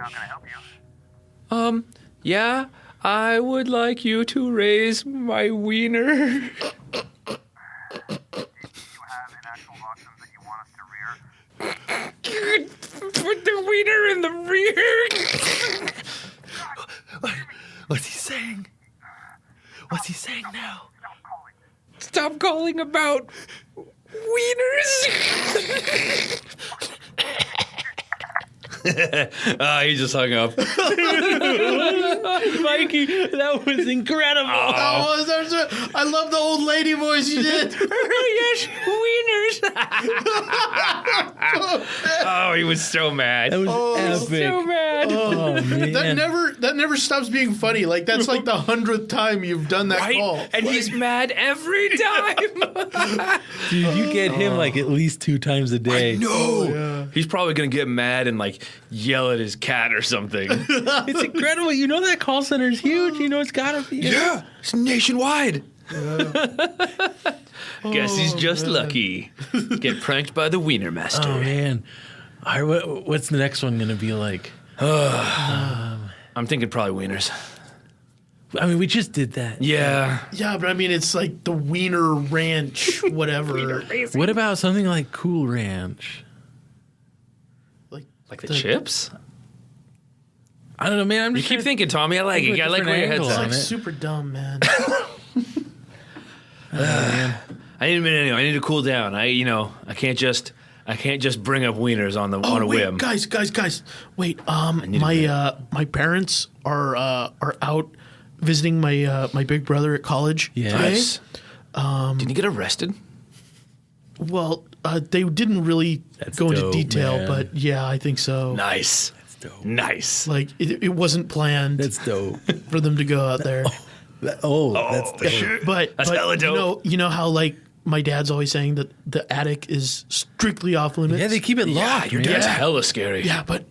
How can I help you? Yeah, I would like you to raise my wiener. Do you have an actual oxen that you want us to rear? Put the wiener in the rear. What's he saying? What's he saying now? Stop calling about wieners. He just hung up. Mikey, that was incredible. I love the old lady voice you did. Yes, wieners. Oh, he was so mad. That was epic. So mad. Oh, man. That never stops being funny. Like that's like the 100th time you've done that Right? call. And he's mad every time. Dude, you get him like at least 2 times a day. No. He's probably going to get mad and like yell at his cat or something. It's incredible. You know that call center is huge. You know it's gotta be. Yeah, it's nationwide. Guess he's just lucky. Get pranked by the Wiener Master. Oh man. All right, what's the next one gonna be like? I'm thinking probably wieners. I mean, we just did that. Yeah. Yeah, but I mean, it's like the Wiener Ranch, whatever. What about something like Cool Ranch? Like the chips? I don't know, man. I'm You just keep thinking, Tommy. I like it. I like where your head's angle It's on at. like it. super dumb, man. Man. I need a minute anyway. I need to cool down. I can't just bring up wieners on a Oh wait, whim. guys! Wait, need a my parents are out visiting my big brother at college. Yeah. today. Nice. Did you get arrested? Well, they didn't really That's go into dope, detail, man. but yeah, I think so. Nice. That's dope. Nice. Like it wasn't planned That's dope. for them to go out there. That's dope. Shit. But That's hella dope. you know how like my dad's always saying that the attic is strictly off limits. Yeah, they keep it Yeah, locked, your man. dad's hella scary. Yeah, but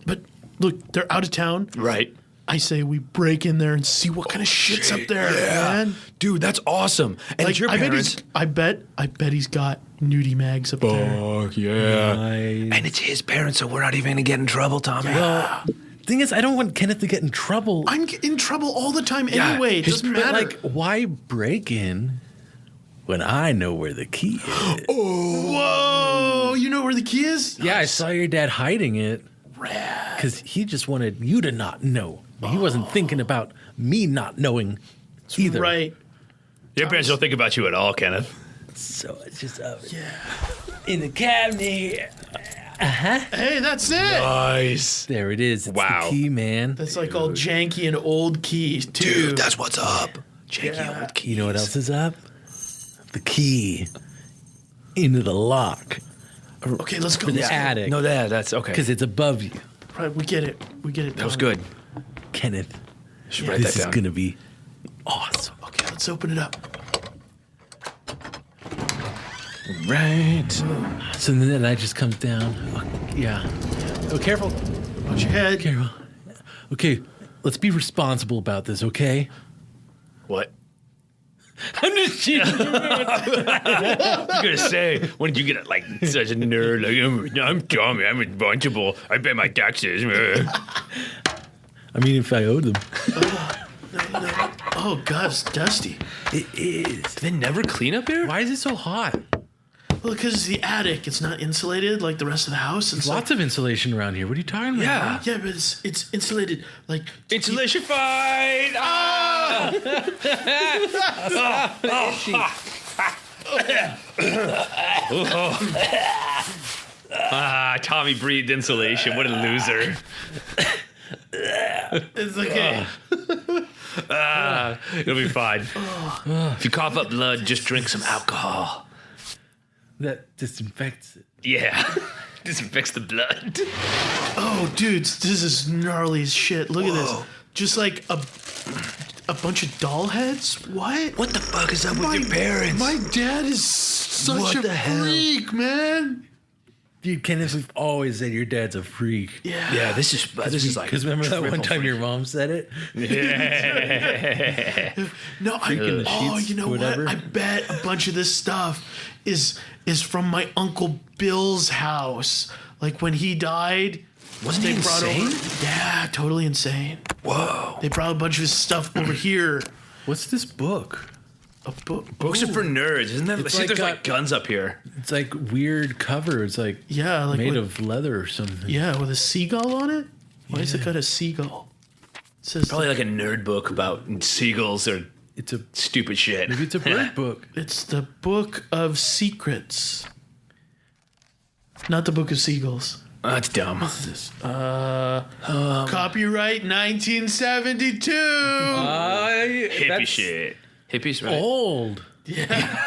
look, they're out of town. Right. I say we break in there and see what kind of shit's up there, man. Dude, that's awesome. And Like your parents. I bet he's got nudie mags up there. Fuck yeah. Nice. And it's his parents, so we're not even gonna get in trouble, Tommy. Thing is, I don't want Kenneth to get in trouble. I'm in trouble all the time anyway. It his- doesn't But, matter. like, why break in when I know where the key is? Whoa, you know where the key is? Yeah, I saw your dad hiding it Rad. because he just wanted you to not know. He wasn't thinking about me not knowing either. Right. Your parents don't think about you at all, Kenneth. So it's just Yeah. in the cabinet here. Hey, that's it. Nice. There it is. It's Wow. the key, man. That's like all janky and old keys too. Dude, that's what's up. Janky Yeah. old keys. You know what else is up? The key into the lock Okay, let's go. for the Let's go. attic. No, that's okay. Because it's above you, Right, we get it. That was good. Kenneth. Should write This that is down. gonna be awesome. Okay, let's open it up. Right. So then the night just comes down. Oh, yeah. Oh, careful. Watch your head. Careful. Okay, let's be responsible about this, okay? What? I'm just cheating. I was gonna say, when did you get like such a nerd? Like, I'm Tommy. I'm responsible. I pay my taxes. I mean, if I owed them. Oh God, it's dusty. It is. They never clean up here. Why is it so hot? Well, because it's the attic. It's not insulated like the rest of the house. And Lots of insulation around here. What are you talking about? Yeah. Yeah, but it's insulated. Like Insulation fight. Ah! Tommy breathed insulation. What a loser. it's okay. It'll be fine. If you cough up blood, just drink some alcohol. That disinfects it. Yeah. Disinfects the blood. Oh, dudes, this is gnarly as shit. Look at this. Just like a bunch of doll heads. What? What the fuck is up with your parents? My dad is such What a the hell? freak, man. Dude, Kenneth, we've always said your dad's a freak. Yeah. Yeah, this is like. Because remember that one triple time your mom said it? Yeah. No, Freaking the sheets, you know whatever. what? I bet a bunch of this stuff is from my Uncle Bill's house. Like when he died, Wasn't he insane? Yeah, totally insane. Whoa. They brought a bunch of his stuff over here. What's this book? A book. Books are for nerds, isn't that? It's See, like there's got- like guns up here. It's like weird cover. It's like Yeah, like made with, of leather or something. Yeah, with a seagull on it. Why is it got a seagull? It says Probably like a nerd book about seagulls or It's a stupid shit. maybe it's a bird book. it's the Book of Secrets, not the Book of Seagulls. That's dumb. Copyright 1972. Hippie shit. Hippies, right? Old. Yeah,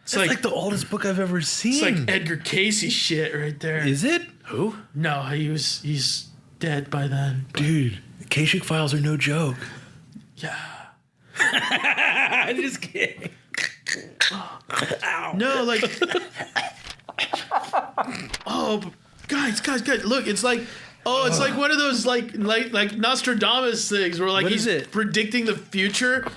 It's like the oldest book I've ever seen. it's like Edgar Casey shit right there. Is it? Who? No, he's dead by then. Dude, the Kasich files are no joke. Yeah. I'm just kidding. No, like. Oh, guys, look, it's like. Oh, it's like one of those like Nostradamus things where like What he's is it? predicting the future.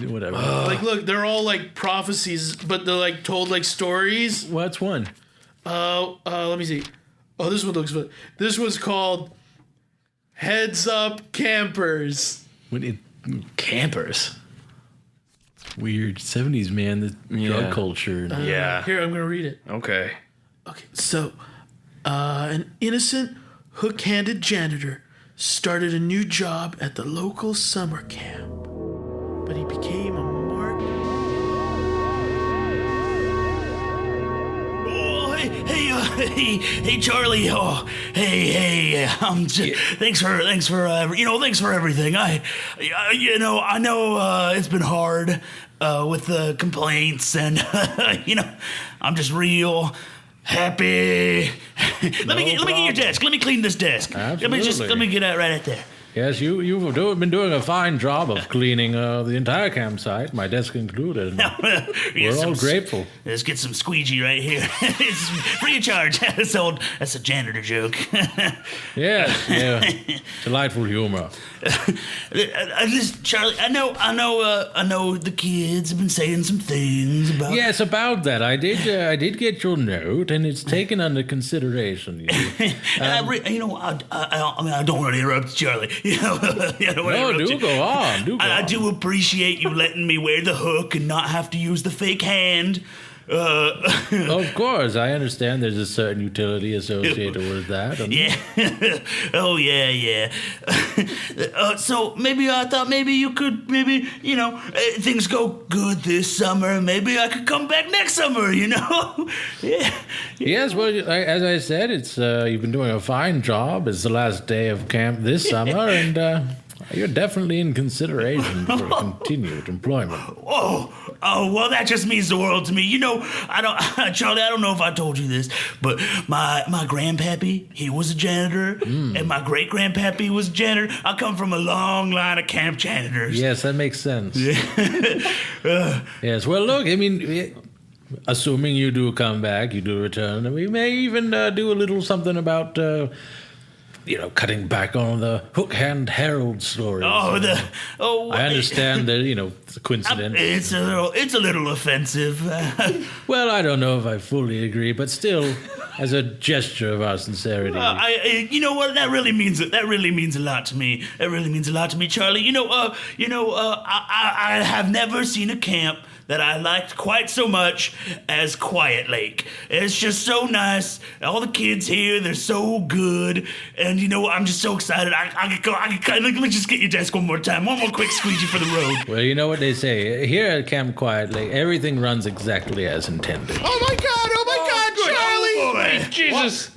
Whatever. Like, look, they're all like prophecies, but they're like told like stories. What's one? Let me see. Oh, this one looks fun. This one's called Heads Up Campers. When it, Campers. weird 70s, man. The drug culture. Yeah. Here, I'm gonna read it. Okay. Okay, so an innocent, hook-handed janitor started a new job at the local summer camp, but he became a marked. Oh, hey, Charlie. Oh, hey. Thanks for everything. I know it's been hard with the complaints, and I'm just real happy. Let me get your desk. Let me clean this desk. Absolutely. Let me get it right at there. Yes, you've been doing a fine job of cleaning the entire campsite, my desk included. We're all grateful. Let's get some squeegee right here. It's free of charge. That's a janitor joke. Yes, yeah. Delightful humor. Listen, Charlie, I know the kids have been saying some things about. Yes, about that. I did get your note, and it's taken under consideration. You know. And I don't want to interrupt Charlie. No, do go on. I do appreciate you letting me wear the hook and not have to use the fake hand. Of course, I understand there's a certain utility associated with that. Yeah. Oh, yeah. So maybe I thought you could, things go good this summer. Maybe I could come back next summer, Yeah. Yes, well, as I said, it's you've been doing a fine job. It's the last day of camp this summer, and you're definitely in consideration for continued employment. Oh, well, that just means the world to me. Charlie, I don't know if I told you this, but my grandpappy, he was a janitor, and my great-grandpappy was a janitor. I come from a long line of camp janitors. Yes, that makes sense. Yes, well, look, I mean, assuming you do come back, you do return, we may even do a little something about... cutting back on the Hook Hand Herald stories. I understand that, it's a coincidence. It's a little offensive. Well, I don't know if I fully agree, but still, as a gesture of our sincerity. You know what? That really means a lot to me. That really means a lot to me, Charlie. I have never seen a camp that I liked quite so much as Quiet Lake. It's just so nice. All the kids here, they're so good. And I'm just so excited. Let me just get your desk one more time. One more quick squeegee for the road. Well, you know what they say. Here at Camp Quiet Lake, everything runs exactly as intended. Oh my God, Charlie! Jesus.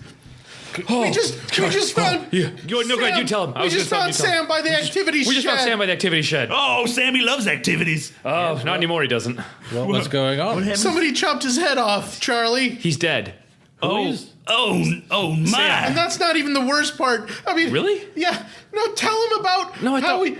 We just found. Yeah. Go ahead, you tell him. We just found Sam by the activity shed. We just found Sam by the activity shed. Oh, Sammy loves activities. Oh, not anymore, he doesn't. Well, what's going on? Somebody chopped his head off, Charlie. He's dead. Oh my! And that's not even the worst part. I mean, Really? Yeah. No, tell him about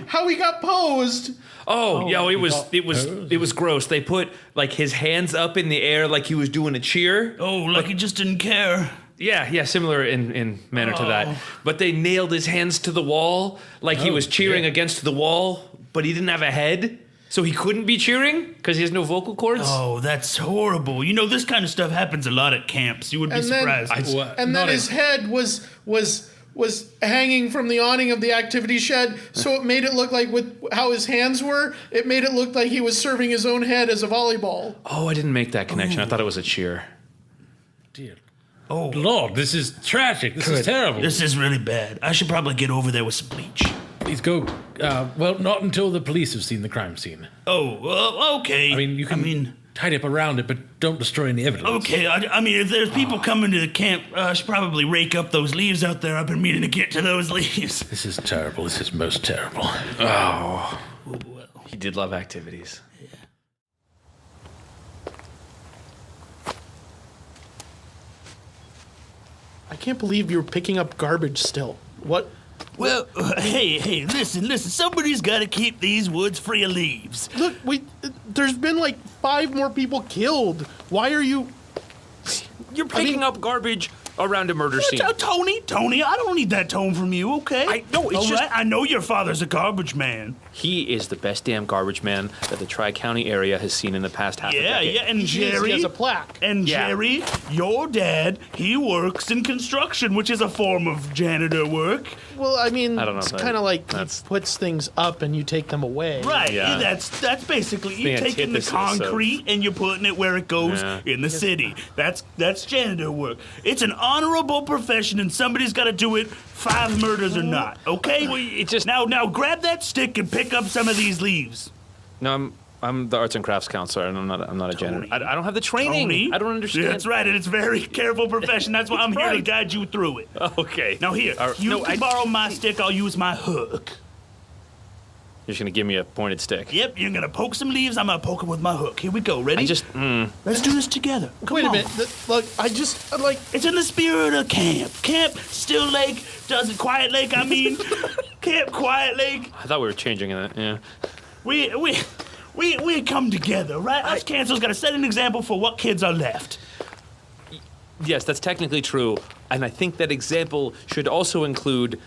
how he got posed. Oh, yeah, it was gross. They put like his hands up in the air like he was doing a cheer. Oh, like he just didn't care. Yeah, similar in manner to that. But they nailed his hands to the wall like he was cheering against the wall, but he didn't have a head. So he couldn't be cheering because he has no vocal cords? Oh, that's horrible. You know, this kind of stuff happens a lot at camps. You would be And then- surprised. And then his head was hanging from the awning of the activity shed, so it made it look like with how his hands were, it made it look like he was serving his own head as a volleyball. Oh, I didn't make that connection. I thought it was a cheer. Dear Oh, Lord, this is tragic. This is terrible. this is really bad. I should probably get over there with some bleach. Please go. Well, not until the police have seen the crime scene. Oh, okay. I mean, you can tidy up around it, but don't destroy any evidence. Okay, I mean, if there's people coming to the camp, I should probably rake up those leaves out there. I've been meaning to get to those leaves. This is terrible. This is most terrible. Oh. He did love activities. I can't believe you're picking up garbage still. What? Well, hey, listen, somebody's got to keep these woods free of leaves. Look, there's been like 5 more people killed. Why are you... You're picking up garbage around a murder scene. Tony, I don't need that tone from you, okay? No, it's All just... right, I know your father's a garbage man. He is the best damn garbage man that the Tri-County area has seen in the past half a decade. Yeah, and Jerry... He has a plaque. And Yeah. Jerry, your dad, he works in construction, which is a form of janitor work. Well, I mean, I don't know it's if that- kind of like that's- he puts things up and you take them away. Right, Yeah. that's basically, the you're taking the antithesis concrete and you're putting it where it goes Yeah. in the city. That's janitor work. It's an honorable profession and somebody's got to do it, 5 murders or not, okay? it just- Now grab that stick and pick up some of these leaves. No, I'm the arts and crafts counselor, and I'm not a janitor. I don't have the training. Tony? I don't understand. That's right, and it's a very careful profession. That's why I'm here to Right. guide you through it. Okay. Now here, All right. you No, can borrow my stick, I'll use my hook. You're just gonna give me a pointed stick. Yep, you're gonna poke some leaves, I'm gonna poke them with my hook. Here we go, ready? Let's do this together. Come Wait a on. minute. Look, I just, like... It's in the spirit of camp. Camp Still Lake doesn't Quiet Lake, I mean. Camp Quiet Lake. I thought we were changing it. Yeah. We come together, right? Us cancels gotta set an example for what kids are left. Yes, that's technically true, and I think that example should also include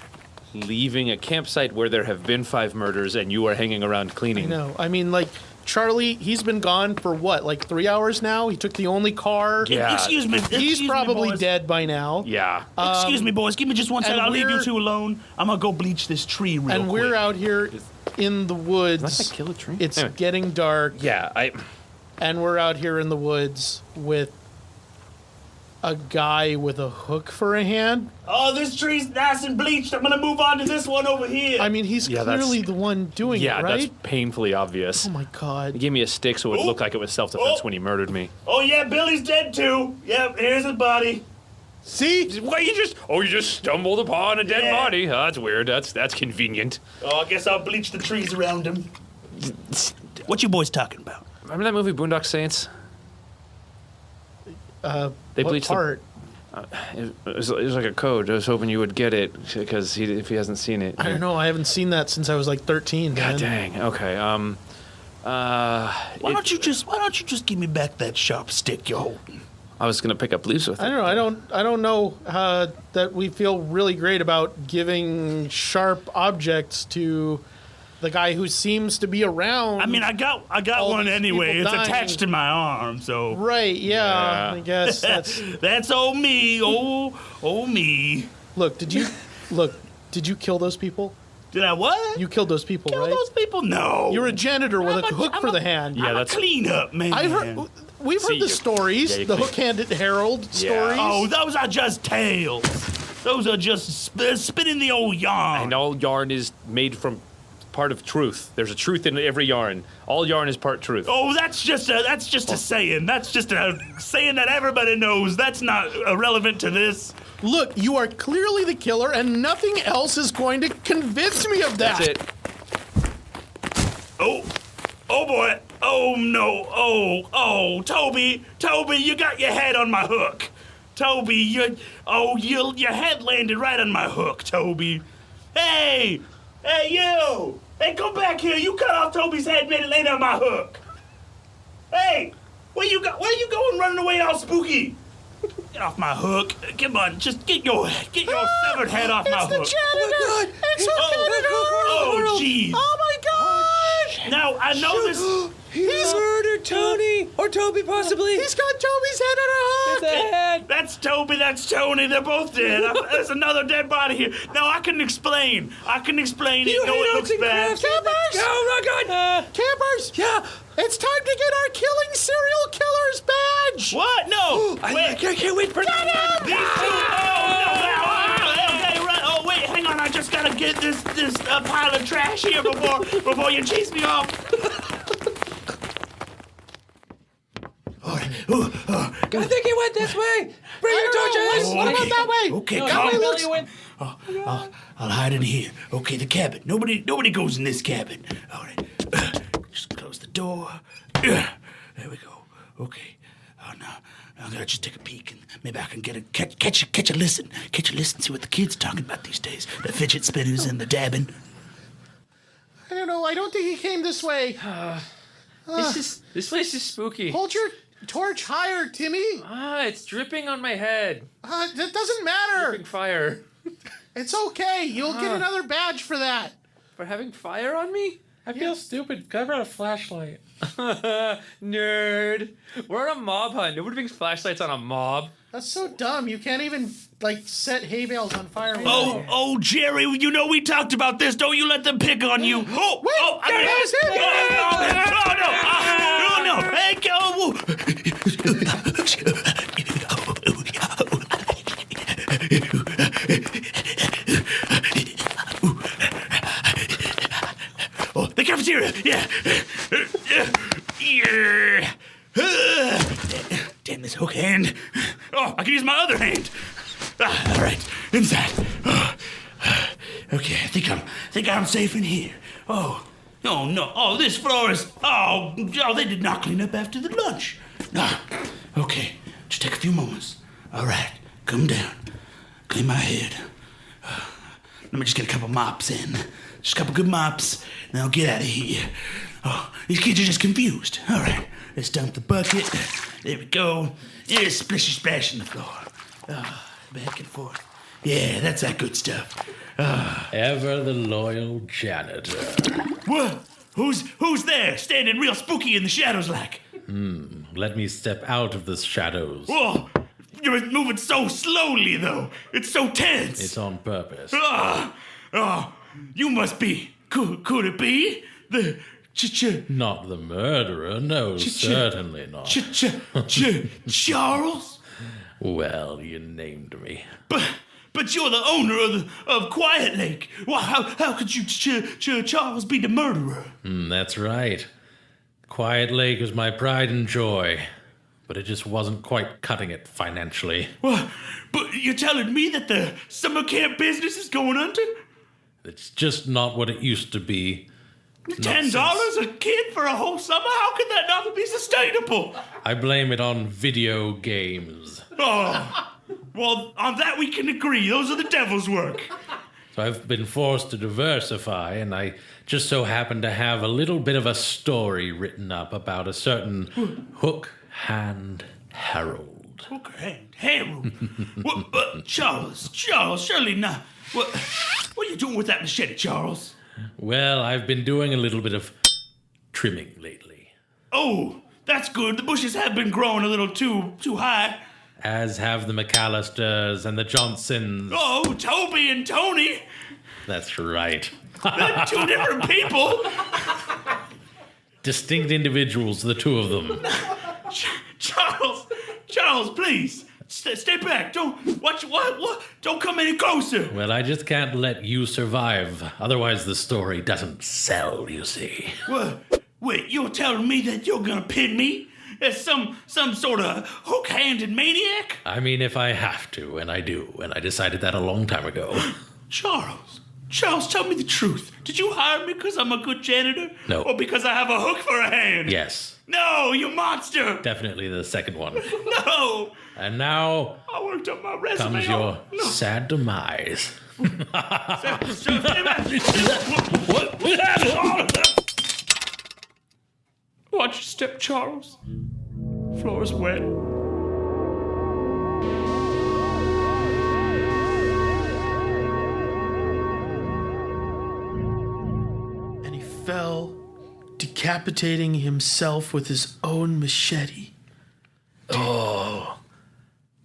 leaving a campsite where there have been 5 murders and you are hanging around cleaning. No, I mean, like, Charlie, he's been gone for what, like 3 hours now? He took the only car. Yeah. Excuse me. He's probably dead by now. Yeah. Excuse me, boys. Give me just one second. and I'll leave you we're- 2 alone. I'm gonna go bleach this tree real And quick. we're out here in the woods. Did I kill a tree? It's Anyway. getting dark, Yeah, and we're out here in the woods with a guy with a hook for a hand. Oh, this tree's nice and bleached. I'm gonna move on to this one over here. I mean, he's Yeah, that's- clearly the one doing yeah, it, right? that's painfully obvious. Oh my god. He gave me a stick so it would Oh. look like it was self-defense Oh. when he murdered me. Oh yeah, Billy's dead too. Yep, here's his body. See? Why you just stumbled upon a dead Yeah. body? Oh, that's weird. That's convenient. Oh, I guess I'll bleach the trees around him. What you boys talking about? Remember that movie Boondock Saints? They What bleached part? It was like a code. I was hoping you would get it because if he hasn't seen it. I don't know. I haven't seen that since I was like 13, man. God dang. Okay. Why don't you just give me back that sharp stick you're holding? I was gonna pick up leaves with it. I don't know that we feel really great about giving sharp objects to the guy who seems to be around. I mean, I got All one these anyway. people It's dying. attached to my arm, so Right, yeah. Yeah. I guess that's... that's old me. Oh me. Look, did you kill those people? Did I what? You killed those people, kill right? those people? No. You're a janitor with a hook for the hand. Yeah, I'm that's- a cleanup man. I've heard... We've heard See, the you- stories, yeah, you the clean- hook-handed herald stories. Oh, those are just tales. Those are just spinning the old yarn. And all yarn is made from part of truth. There's a truth in every yarn. All yarn is part truth. Oh, that's just a saying. That's just a saying that everybody knows. That's not relevant to this. Look, you are clearly the killer, and nothing else is going to convince me of that. That's it. Oh boy. Oh no. Oh, Toby, you got your head on my hook. Toby, your head landed right on my hook, Toby. Hey, you. Hey, come back here. You cut off Toby's head, made it land on my hook. Hey, where you going running away all spooky? Get off my hook. Come on, just get your severed head off my hook. It's the janitor! It's the janitor! Oh, jeez. Oh my gosh! Now, I know this... He's murdered Tony! Or Toby, possibly! He's got Toby's head on a hook! the head! That's Toby, that's Tony, they're both dead. There's another dead body here. Now, I can explain. I can explain it, though it looks bad. Campers! Oh, my God! Campers! Yeah! It's time to get our killing serial killers badge! What? No! I can't wait for that! These two... Okay, right. Oh, wait, hang on. I just gotta get this pile of trash here before you chase me off. All right. I think he went this way! Bring your torches! What about that way? Okay, That calm way down. looks... I'll hide in here. Okay, the cabin. Nobody goes in this cabin. All right. Just close the door. There we go. Okay. Oh no. I'm gonna just take a peek and maybe I can catch a listen. Catch a listen. See what the kids are talking about these days. The fidget spinners and the dabbing. I don't know. I don't think he came this way. This place is spooky. Hold your torch higher, Timmy. It's dripping on my head. That doesn't matter. Dripping fire. It's okay. You'll get another badge for that. For having fire on me? I feel stupid. I brought a flashlight. Nerd. We're on a mob hunt. Nobody brings flashlights on a mob. That's so dumb. You can't even, set hay bales on fire. Oh, Jerry, you know we talked about this. Don't you let them pick on you. Oh, Wait, oh, that was him. No. Hey, Oh, the cafeteria. Yeah. Damn this hook hand. Oh, I can use my other hand. All right, inside. Okay, I think I'm safe in here. Oh no. Oh, this floor is. Oh, they did not clean up after the lunch. Okay, just take a few moments. All right, come down. Clean my head. Let me just get a couple mops in. Just a couple good mops, and I'll get out of here. Oh, these kids are just confused. All right, let's dump the bucket. There we go. There's splishy splash on the floor. Back and forth. Yeah, that's that good stuff. Ever the loyal janitor. What? Who's there, standing real spooky in the shadows like? Let me step out of the shadows. Whoa, you're moving so slowly, though. It's so tense. It's on purpose. You must be. Could it be the Not the murderer, no, certainly not. Charles? Well, you named me. But you're the owner of Quiet Lake. Well, how could you Charles be the murderer? That's right. Quiet Lake is my pride and joy, but it just wasn't quite cutting it financially. Well, but you're telling me that the summer camp business is going under? It's just not what it used to be. $10 a kid for a whole summer? How could that not be sustainable? I blame it on video games. Oh, well, on that we can agree. Those are the devil's work. So I've been forced to diversify, and I just so happen to have a little bit of a story written up about a certain hook hand Harold. Hook hand Harold? Charles, surely not. What are you doing with that machete, Charles? Well, I've been doing a little bit of trimming lately. Oh, that's good. The bushes have been growing a little too high. As have the McAllisters and the Johnsons. Oh, Toby and Tony. That's right. They're two different people. Distinct individuals, the two of them. Charles, please. Stay back. Don't watch. What? Don't come any closer. Well, I just can't let you survive. Otherwise, the story doesn't sell, you see. What? Wait, you're telling me that you're gonna pin me as some sort of hook-handed maniac? I mean, if I have to, and I do, and I decided that a long time ago. Charles, tell me the truth. Did you hire me because I'm a good janitor? No. Or because I have a hook for a hand? Yes. No, you monster. Definitely the second one. No. And now I worked on my resume. comes your sad demise. Watch your step, Charles. Floor is wet. And he fell decapitating himself with his own machete.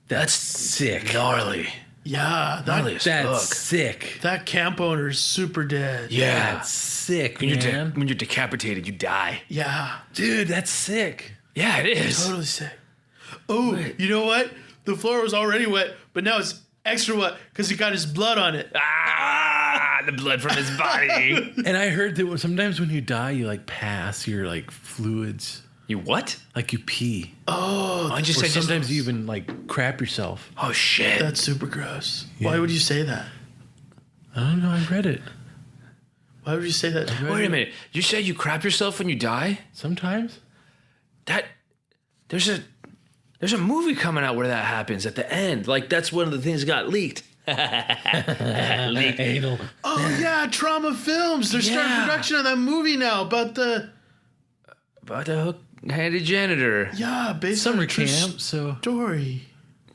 That's sick. Gnarly. Yeah, Gnarly as fuck. That's sick. that camp owner is super dead. Yeah. That's sick, When man. when you're decapitated, you die. Yeah, Dude, that's sick. Yeah, it is. totally sick. Oh, you know what? The floor was already wet, but now it's extra wet because he got his blood on it. Ah, the blood from his body. And I heard that sometimes when you die, you like pass your like fluids, You what? like you pee. I just Or said sometimes you even like crap yourself. Oh shit. That's super gross. Why would you say that? I don't know. I read it. Why would you say that? Wait a minute. You said you crap yourself when you die? Sometimes. There's a movie coming out where that happens at the end. Like that's one of the things that got leaked. Leaked. Anal. Oh yeah, Trauma Films. They're starting Yeah. production on that movie now about the About the hook-handed janitor. based on Summer a true camp. So story.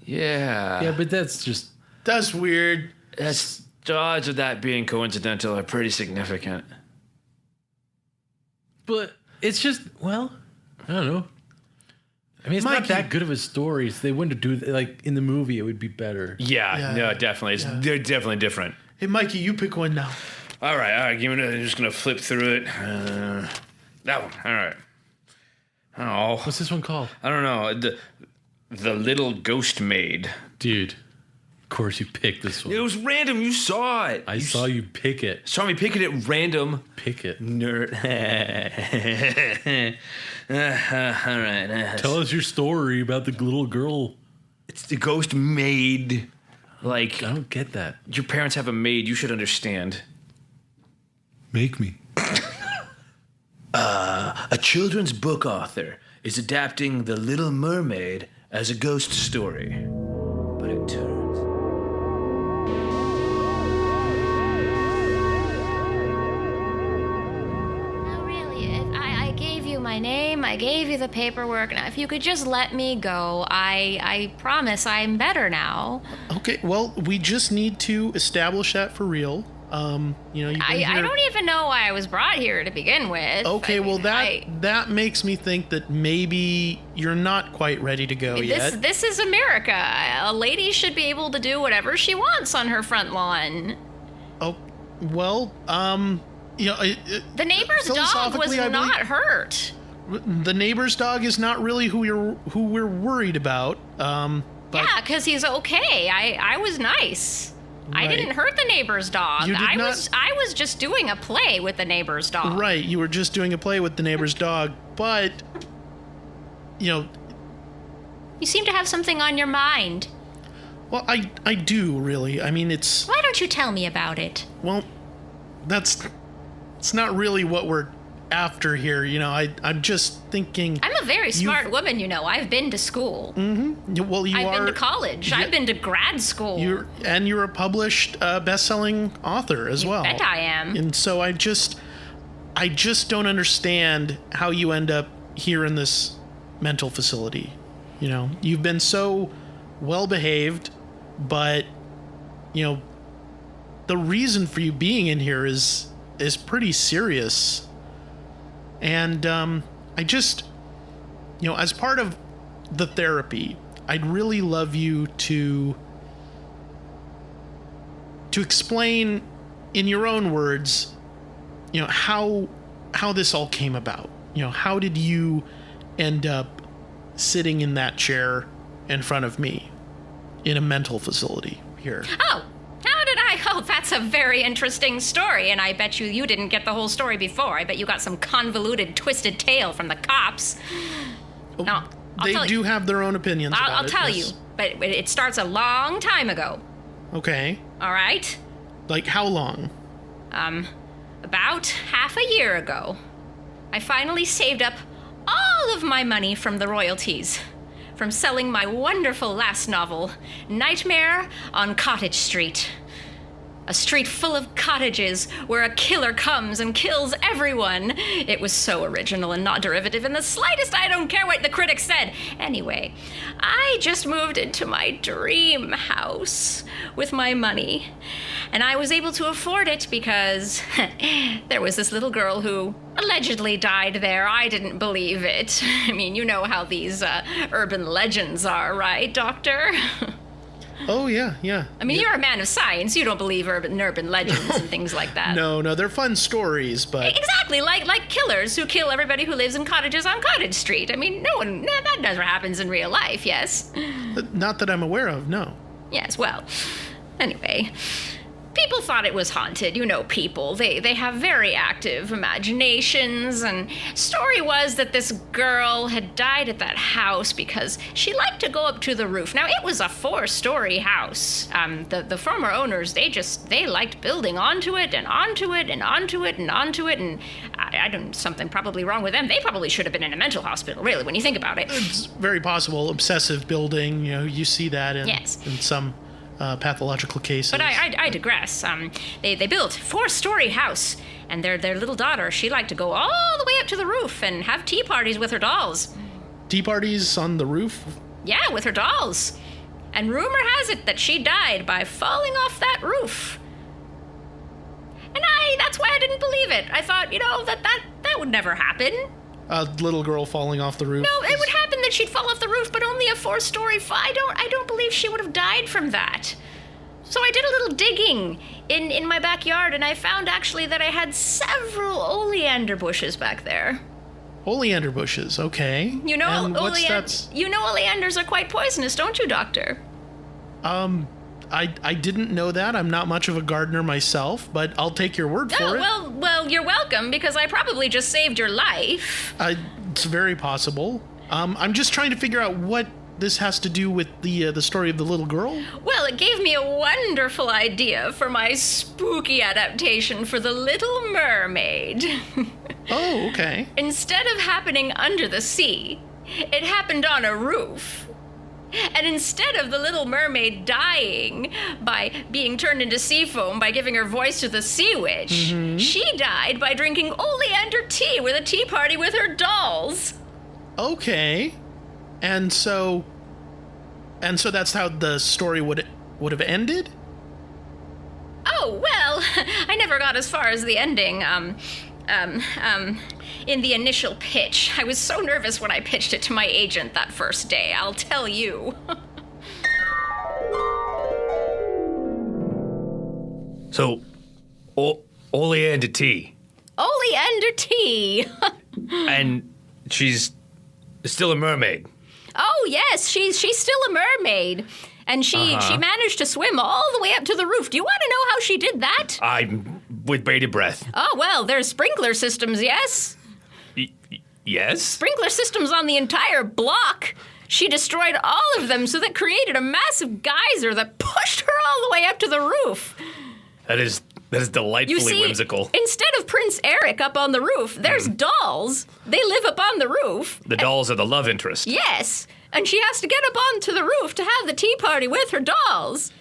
Yeah. yeah, but that's just. That's weird. That's the odds of that being coincidental are pretty significant. But it's just, well, I don't know. I mean, it's not Mikey. that good of a story. So they wouldn't do like in the movie. It would be better. Yeah, Yeah. no, definitely. They're definitely different. Hey, Mikey, you pick one now. All right. Give me. I'm just gonna flip through it. That one. All right. Oh, What's this one called, I don't know. The little Ghostmaid. dude? Of course, you picked this one. It was random. You saw it. I saw you pick it. Saw me picking it random. Pick it. Nerd. All right. Tell us your story about the little girl. It's the ghost maid. Like, I don't get that. your parents have a maid. You should understand. Make me. A children's book author is adapting The Little Mermaid as a ghost story. But it turns. No, really, if I gave you my name, I gave you the paperwork. Now, if you could just let me go, I promise I'm better now. Okay, well, we just need to establish that for real. You've been I here. don't even know why I was brought here to begin with. Okay, I well mean, that makes me think that maybe you're not quite ready to go yet. this is America. A lady should be able to do whatever she wants on her front lawn. Oh, well, The neighbor's dog was philosophically, I not hurt. the neighbor's dog is not really who we're worried about. But Yeah, because he's okay. I was nice. I Right. didn't hurt the neighbor's dog. You did I not- was just doing a play with the neighbor's dog. right, you were just doing a play with the neighbor's dog, but You seem to have something on your mind. well, I do really. I mean, it's Why don't you tell me about it? well, it's not really what we're after here. I'm just thinking. I'm a very smart woman, you know. I've been to school. Well, you I've are. been to college. I've been to grad school. You're a published best-selling author as well. Bet I am. And so I just don't understand how you end up here in this mental facility. You've been so well behaved, but the reason for you being in here is pretty serious. And I just, as part of the therapy, I'd really love you to explain in your own words, how this all came about. How did you end up sitting in that chair in front of me in a mental facility here? Oh, how did I? Oh, that's a very interesting story, and I bet you didn't get the whole story before. I bet you got some convoluted, twisted tale from the cops. No, They tell do you. have their own opinions about I'll it, tell yes. you, but it starts a long time ago. Okay. All right, Like how long? about half a year ago, I finally saved up all of my money from the royalties from selling my wonderful last novel, Nightmare on Cottage Street. A street full of cottages where a killer comes and kills everyone. It was so original and not derivative in the slightest. I don't care what the critics said. Anyway, I just moved into my dream house with my money. And I was able to afford it because there was this little girl who allegedly died there. I didn't believe it. I mean, you know how these urban legends are, right, Doctor? Oh, yeah. I mean, you're a man of science. You don't believe urban legends and things like that. No, they're fun stories, but... Exactly, like killers who kill everybody who lives in cottages on Cottage Street. I mean, that never happens in real life, yes? Not that I'm aware of, no. Yes, well, anyway... People thought it was haunted. You know people. They have very active imaginations, and story was that this girl had died at that house because she liked to go up to the roof. Now, it was a 4-story house. The former owners, they liked building onto it and onto it and onto it and onto it, and I don't, something probably wrong with them. They probably should have been in a mental hospital, really, when you think about it. It's very possible. Obsessive building, you see that in some... pathological cases. But I digress. They built a 4-story house, and their little daughter, she liked to go all the way up to the roof and have tea parties with her dolls. Tea parties on the roof? Yeah, with her dolls. And rumor has it that she died by falling off that roof. And that's why I didn't believe it. I thought, that would never happen. A little girl falling off the roof? No, it would happen that she'd fall off the roof, but only a 4-story fall. I don't believe she would have died from that. So I did a little digging in my backyard, and I found actually that I had several oleander bushes back there. Oleander bushes, okay. You know, oleanders are quite poisonous, don't you, Doctor? I didn't know that. I'm not much of a gardener myself, but I'll take your word for it. Well, you're welcome, because I probably just saved your life. It's very possible. I'm just trying to figure out what this has to do with the story of the little girl. Well, it gave me a wonderful idea for my spooky adaptation for The Little Mermaid. Oh, okay. Instead of happening under the sea, it happened on a roof. And instead of the Little Mermaid dying by being turned into sea foam by giving her voice to the sea witch, she died by drinking oleander tea with a tea party with her dolls. Okay. And so that's how the story would have ended? Oh, well, I never got as far as the ending. In the initial pitch. I was so nervous when I pitched it to my agent that first day, I'll tell you. So, oleander tea. Oleander tea. And she's still a mermaid. Oh, yes, she's still a mermaid. And she managed to swim all the way up to the roof. Do you want to know how she did that? I'm with bated breath. Oh, well, there's sprinkler systems, yes? Yes? Sprinkler systems on the entire block. She destroyed all of them, so that created a massive geyser that pushed her all the way up to the roof. That is delightfully whimsical. Instead of Prince Eric up on the roof, there's dolls. They live up on the roof. The dolls are the love interest. Yes. And she has to get up onto the roof to have the tea party with her dolls.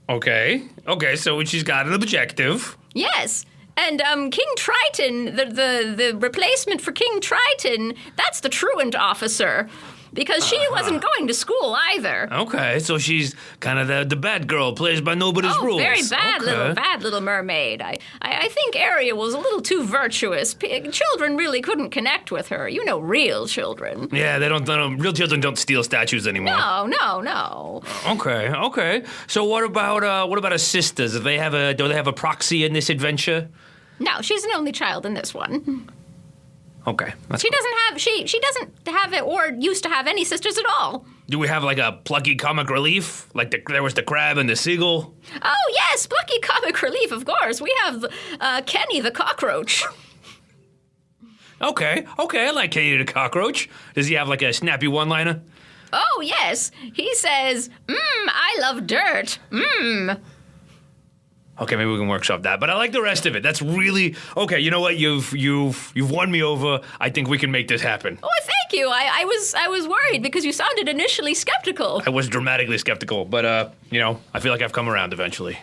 Okay, so she's got an objective. Yes. And King Triton, the replacement for King Triton, that's the truant officer. Because she wasn't going to school either. Okay, so she's kind of the bad girl, plays by nobody's rules. Very bad little mermaid. I think Ariel was a little too virtuous. Children really couldn't connect with her. You know, real children. Yeah, they don't real children don't steal statues anymore. No. Okay. So what about her sisters? Do they have a proxy in this adventure? No, she's an only child in this one. Okay. She doesn't have it or used to have any sisters at all. Do we have like a plucky comic relief? Like there was the crab and the seagull? Oh, yes, plucky comic relief, of course. We have Kenny the cockroach. Okay, I like Kenny the cockroach. Does he have like a snappy one-liner? Oh, yes. He says, I love dirt. Okay, maybe we can workshop that, but I like the rest of it. That's really okay. You know what? You've won me over. I think we can make this happen. Oh, thank you. I was worried because you sounded initially skeptical. I was dramatically skeptical, but I feel like I've come around eventually.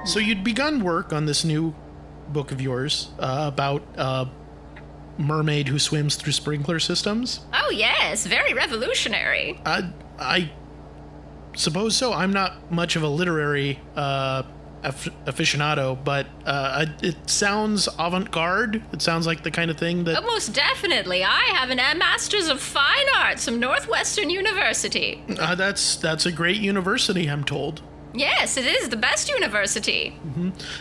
So you'd begun work on this new book of yours about a mermaid who swims through sprinkler systems. Oh, yes, very revolutionary. I suppose so. I'm not much of a literary aficionado, but it sounds avant-garde. It sounds like the kind of thing that... Oh, most definitely. I have an Master's of Fine Arts from Northwestern University. That's a great university, I'm told. Yes, it is the best university.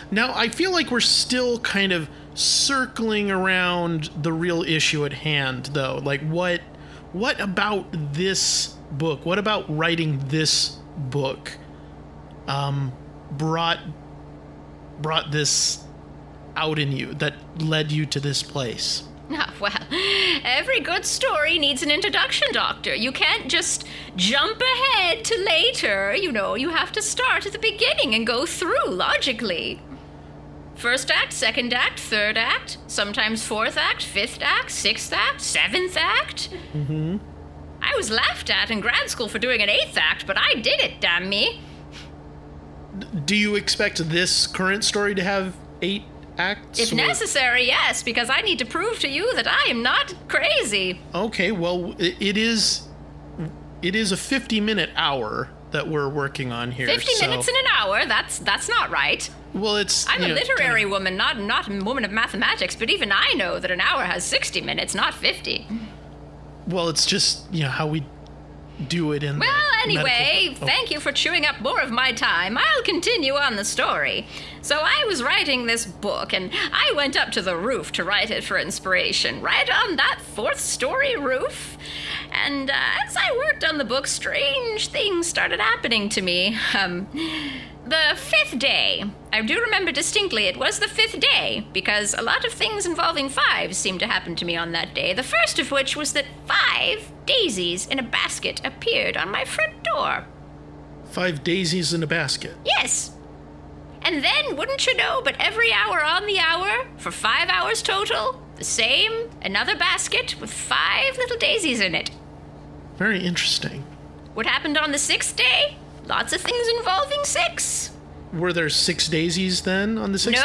Now, I feel like we're still kind of circling around the real issue at hand, though. Like, what about this book? What about writing this book brought this out in you that led you to this place? Oh, well, every good story needs an introduction, Doctor. You can't just jump ahead to later. You know, you have to start at the beginning and go through logically. First act, second act, third act, sometimes fourth act, fifth act, sixth act, seventh act. Mm-hmm. I was laughed at in grad school for doing an eighth act, but I did it, damn me. Do you expect this current story to have 8 acts? If necessary, yes, because I need to prove to you that I am not crazy. Okay, well, it is a 50-minute hour that we're working on here. 50 minutes in an hour? That's not right. Well, it's... I'm a literary woman, not a woman of mathematics, but even I know that an hour has 60 minutes, not 50. Well, it's just, how we do it in... Well, anyway, thank you for chewing up more of my time. I'll continue on the story. So I was writing this book, and I went up to the roof to write it for inspiration, right on that 4th-story roof. And as I worked on the book, strange things started happening to me. The 5th day. I do remember distinctly it was the 5th day, because a lot of things involving 5s seemed to happen to me on that day. The first of which was that 5 daisies in a basket appeared on my front door. 5 daisies in a basket? Yes. And then, wouldn't you know, but every hour on the hour, for 5 hours total, the same, another basket with 5 little daisies in it. Very interesting. What happened on the 6th day? Lots of things involving 6. Were there 6 daisies then on the 6th day?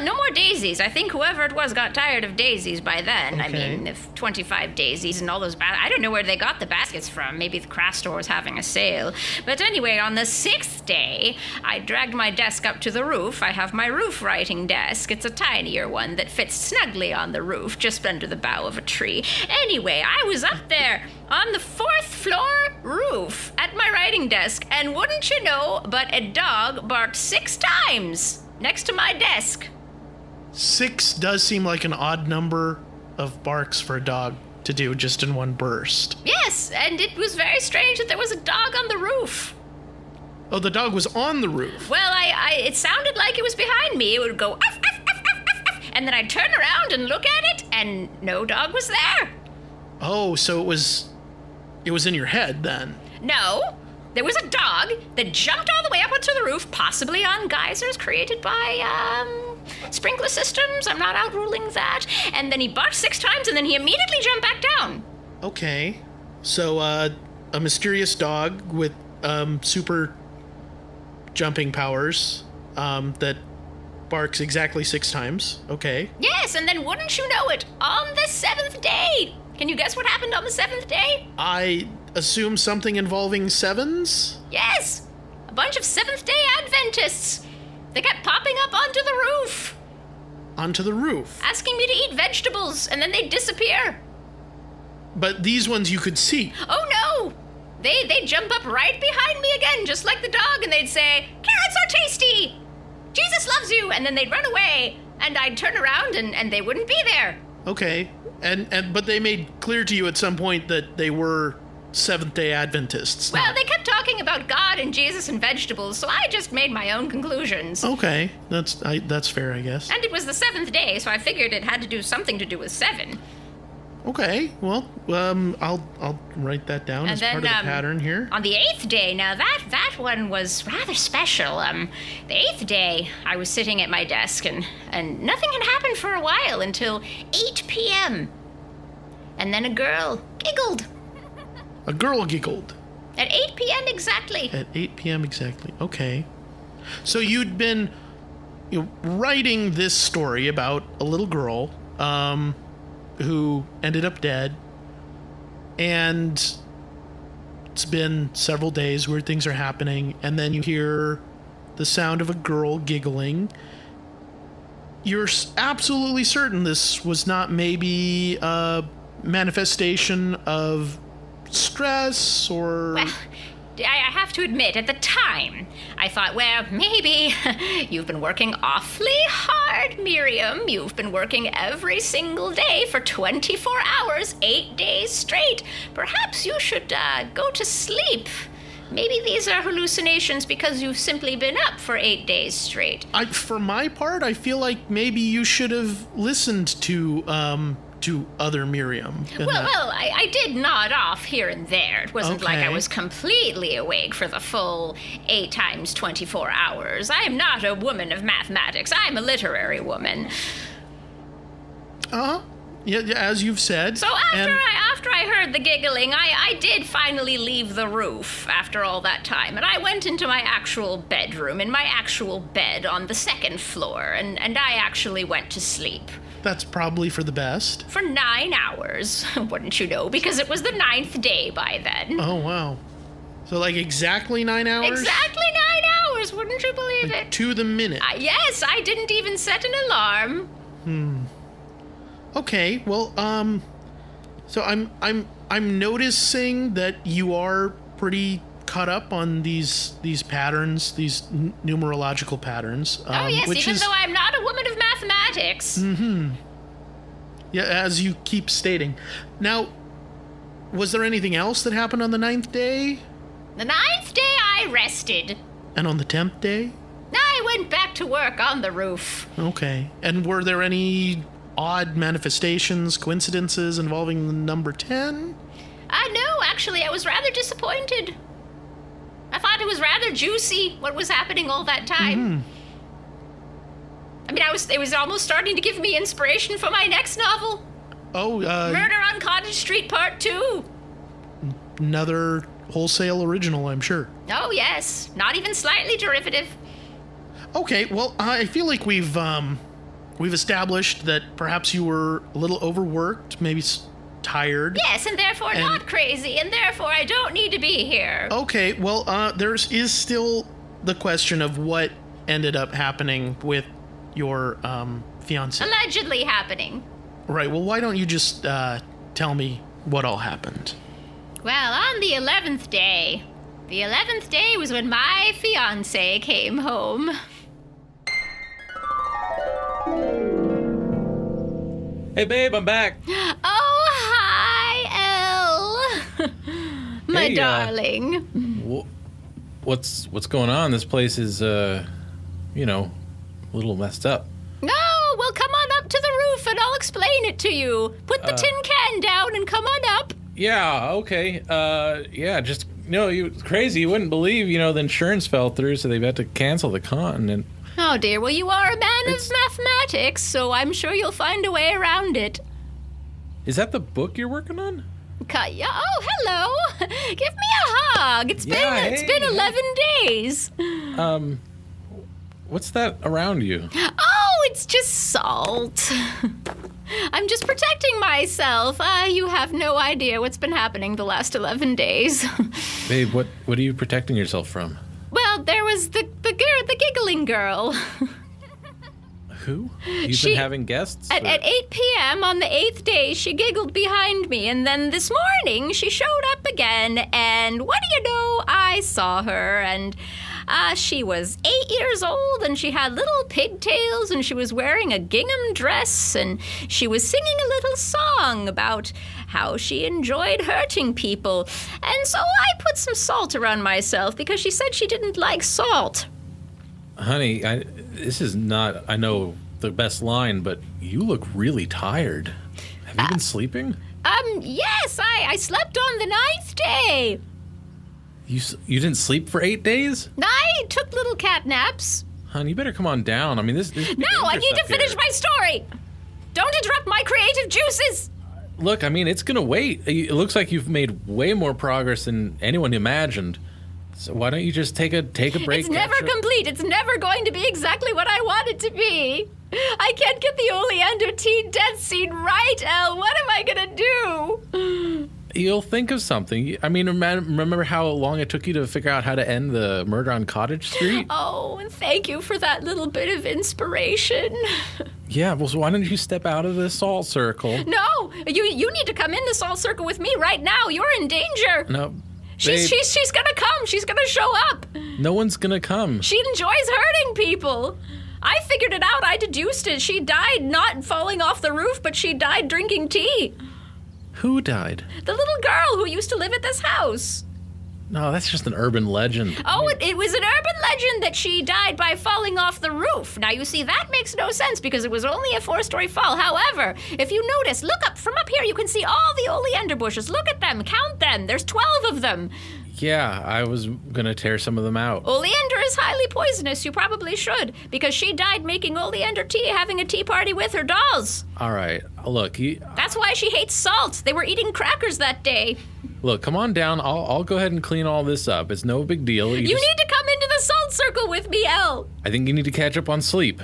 No more daisies. I think whoever it was got tired of daisies by then. Okay. I mean, if 25 daisies and all those... I don't know where they got the baskets from. Maybe the craft store was having a sale. But anyway, on the 6th day, I dragged my desk up to the roof. I have my roof writing desk. It's a tinier one that fits snugly on the roof, just under the bough of a tree. Anyway, I was up there on the 4th floor roof at my writing desk, and wouldn't you know, but a dog barked 6 times next to my desk. 6 does seem like an odd number of barks for a dog to do just in one burst. Yes, and it was very strange that there was a dog on the roof. Oh, the dog was on the roof. Well, it sounded like it was behind me. It would go, "Uff, uff, uff, uff, uff, uff," and then I'd turn around and look at it, and no dog was there. Oh, so it was in your head then. No, there was a dog that jumped all the way up onto the roof, possibly on geysers created by, sprinkler systems. I'm not outruling that. And then he barked 6 times, and then he immediately jumped back down. Okay. So, a mysterious dog with, super jumping powers, that barks exactly 6 times. Okay. Yes, and then wouldn't you know it, on the 7th day. Can you guess what happened on the 7th day? I assume something involving 7s? Yes, a bunch of 7th-day Adventists. They kept popping up onto the roof. Onto the roof? Asking me to eat vegetables, and then they'd disappear. But these ones you could see. Oh, no. They'd jump up right behind me again, just like the dog, and they'd say, "Carrots are tasty! Jesus loves you!" And then they'd run away, and I'd turn around, and they wouldn't be there. Okay. But they made clear to you at some point that they were Seventh-day Adventists. Well, they kept talking about God and Jesus and vegetables, so I just made my own conclusions. Okay, that's fair, I guess. And it was the 7th day, so I figured it had to do something to do with 7. Okay, well, I'll write that down as part of the pattern here. On the 8th day, now that one was rather special. The 8th day, I was sitting at my desk, and nothing had happened for a while until 8 p.m. And then a girl giggled. A girl giggled. At 8 p.m. exactly. At 8 p.m. exactly. Okay. So you'd been writing this story about a little girl who ended up dead, and it's been several days, weird things are happening, and then you hear the sound of a girl giggling. You're absolutely certain this was not maybe a manifestation of stress or... Well, I have to admit, at the time, I thought, well, maybe you've been working awfully hard, Miriam. You've been working every single day for 24 hours, 8 days straight. Perhaps you should go to sleep. Maybe these are hallucinations because you've simply been up for 8 days straight. For my part, I feel like maybe you should have listened to other Miriam. Well, I did nod off here and there. It wasn't like I was completely awake for the full 8 times 24 hours. I am not a woman of mathematics. I'm a literary woman. Yeah, as you've said. So after I heard the giggling, I did finally leave the roof after all that time, and I went into my actual bedroom, in my actual bed on the 2nd floor, and I actually went to sleep. That's probably for the best. For 9 hours, wouldn't you know, because it was the 9th day by then. Oh, wow. So, like, exactly 9 hours? Exactly 9 hours, wouldn't you believe it? To the minute. Yes, I didn't even set an alarm. Okay, well, so I'm noticing that you are pretty caught up on these patterns, these numerological patterns. Oh yes, which even is, though I'm not a woman of mathematics. yeah, as you keep stating. Now, was there anything else that happened on the 9th day? The 9th day I rested. And on the 10th day? I went back to work on the roof. Okay. And were there any odd manifestations, coincidences involving the number 10? No, actually, I was rather disappointed. I thought it was rather juicy what was happening all that time. I mean, it was almost starting to give me inspiration for my next novel. Oh, Murder on Cottage Street Part 2. Another wholesale original, I'm sure. Oh, yes. Not even slightly derivative. Okay, well, I feel like we've established that perhaps you were a little overworked, maybe tired. Yes, and therefore not crazy, and therefore I don't need to be here. Okay, well, there is still the question of what ended up happening with your fiancé. Allegedly happening. Right, well, why don't you just tell me what all happened? Well, on the 11th day. The 11th day was when my fiancé came home. Hey, babe, I'm back. Oh, hi, Elle. My Hey, darling. What's going on? This place is, a little messed up. No, well, come on up to the roof and I'll explain it to you. Put the tin can down and come on up. Yeah, okay. It's crazy. You wouldn't believe, the insurance fell through, so they've had to cancel the con. And Oh, dear. Well, you are a man of mathematics, so I'm sure you'll find a way around it. is that the book you're working on? Oh, hello. Give me a hug. It's been 11 days. What's that around you? Oh, it's just salt. I'm just protecting myself. You have no idea what's been happening the last 11 days. Babe, what are you protecting yourself from? Well, there was the giggling girl. Who? You've been having guests? At 8 p.m. on the 8th day, she giggled behind me, and then this morning she showed up again, and what do you know? I saw her, and she was 8 years old, and she had little pigtails, and she was wearing a gingham dress, and she was singing a little song about how she enjoyed hurting people. And so I put some salt around myself because she said she didn't like salt. Honey, this is not, I know, the best line, but you look really tired. Have you been sleeping? Yes, I slept on the 9th day. You didn't sleep for 8 days? I took little cat naps. Honey, you better come on down. I mean, this No, I need to finish my story. Don't interrupt my creative juices. Look, I mean, it's gonna wait. It looks like you've made way more progress than anyone imagined. So why don't you just take a break? It's never complete. It's never going to be exactly what I want it to be. I can't get the Oleander teen death scene right, Elle. What am I gonna do? You'll think of something. I mean, remember how long it took you to figure out how to end the murder on Cottage Street? Oh, and thank you for that little bit of inspiration. Yeah, well, so why don't you step out of the assault circle? No, you need to come in the Salt Circle with me right now. You're in danger. No. She's gonna come. She's gonna show up. No one's gonna come. She enjoys hurting people. I figured it out. I deduced it. She died not falling off the roof, but she died drinking tea. Who died? The little girl who used to live at this house. No, that's just an urban legend. Oh, it was an urban legend that she died by falling off the roof. Now, you see, that makes no sense because it was only a 4-story fall. However, if you notice, look up from up here, you can see all the oleander bushes. Look at them. Count them. There's 12 of them. Yeah, I was gonna tear some of them out. Oleander is highly poisonous. You probably should, because she died making oleander tea, having a tea party with her dolls. All right, look. That's why she hates salt. They were eating crackers that day. Look, come on down. I'll go ahead and clean all this up. It's no big deal. You need to come into the Salt Circle with me, Elle. I think you need to catch up on sleep.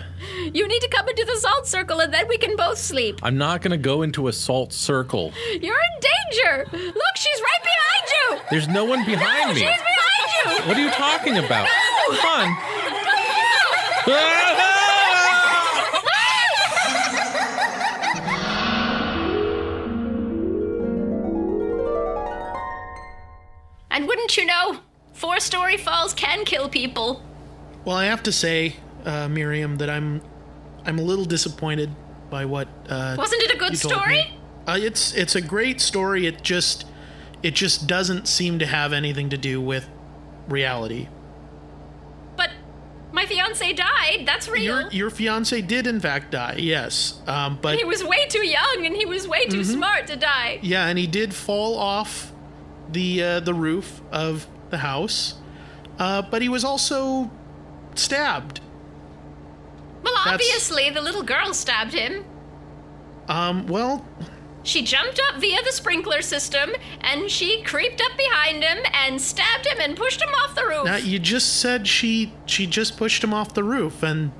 You need to come into the Salt Circle, and then we can both sleep. I'm not gonna go into a salt circle. You're in danger. Look, she's right behind you. There's no one behind me. She's behind you. What are you talking about? Come on. And wouldn't you know, 4-story falls can kill people. Well, I have to say, Miriam, that I'm a little disappointed by what. Wasn't it a good you told story? me. It's a great story. It just doesn't seem to have anything to do with reality. But my fiance died. That's real. Your fiance did in fact die. Yes, but He was way too young and he was way too smart to die. yeah, and he did fall off the roof of the house, but he was also stabbed. Well, obviously, the little girl stabbed him. Well, She jumped up via the sprinkler system, and she creeped up behind him and stabbed him and pushed him off the roof. now you just said she just pushed him off the roof, and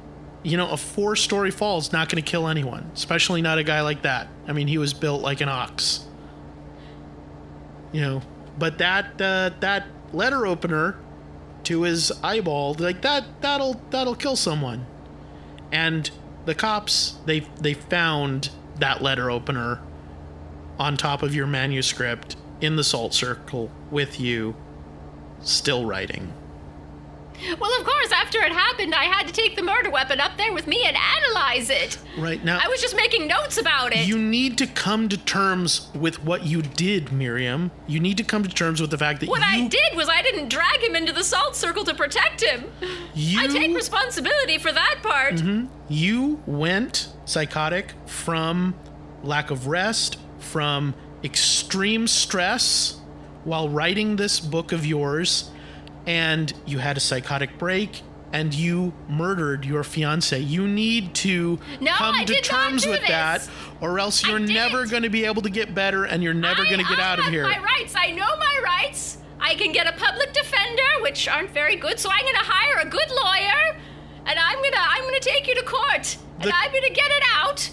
you know, a 4-story fall is not going to kill anyone, especially not a guy like that. I mean, he was built like an ox. You know, but that letter opener to his eyeball, like that'll kill someone. And the cops, they found that letter opener on top of your manuscript in the Salt Circle with you still writing. Well, of course, after it happened, I had to take the murder weapon up there with me and analyze it. Right now, I was just making notes about it. you need to come to terms with what you did, Miriam. You need to come to terms with the fact that What I did was I didn't drag him into the Salt Circle to protect him. I take responsibility for that part. You went psychotic from lack of rest, from extreme stress while writing this book of yours, and you had a psychotic break, and you murdered your fiance. You need to No, come I to did not terms do with this. that, or else you're didn't. never going to be able to get better, and you're never going to get out of here. I have my rights. I know my rights. I can get a public defender, which aren't very good, so I'm going to hire a good lawyer, and I'm gonna take you to court, and I'm going to get it out.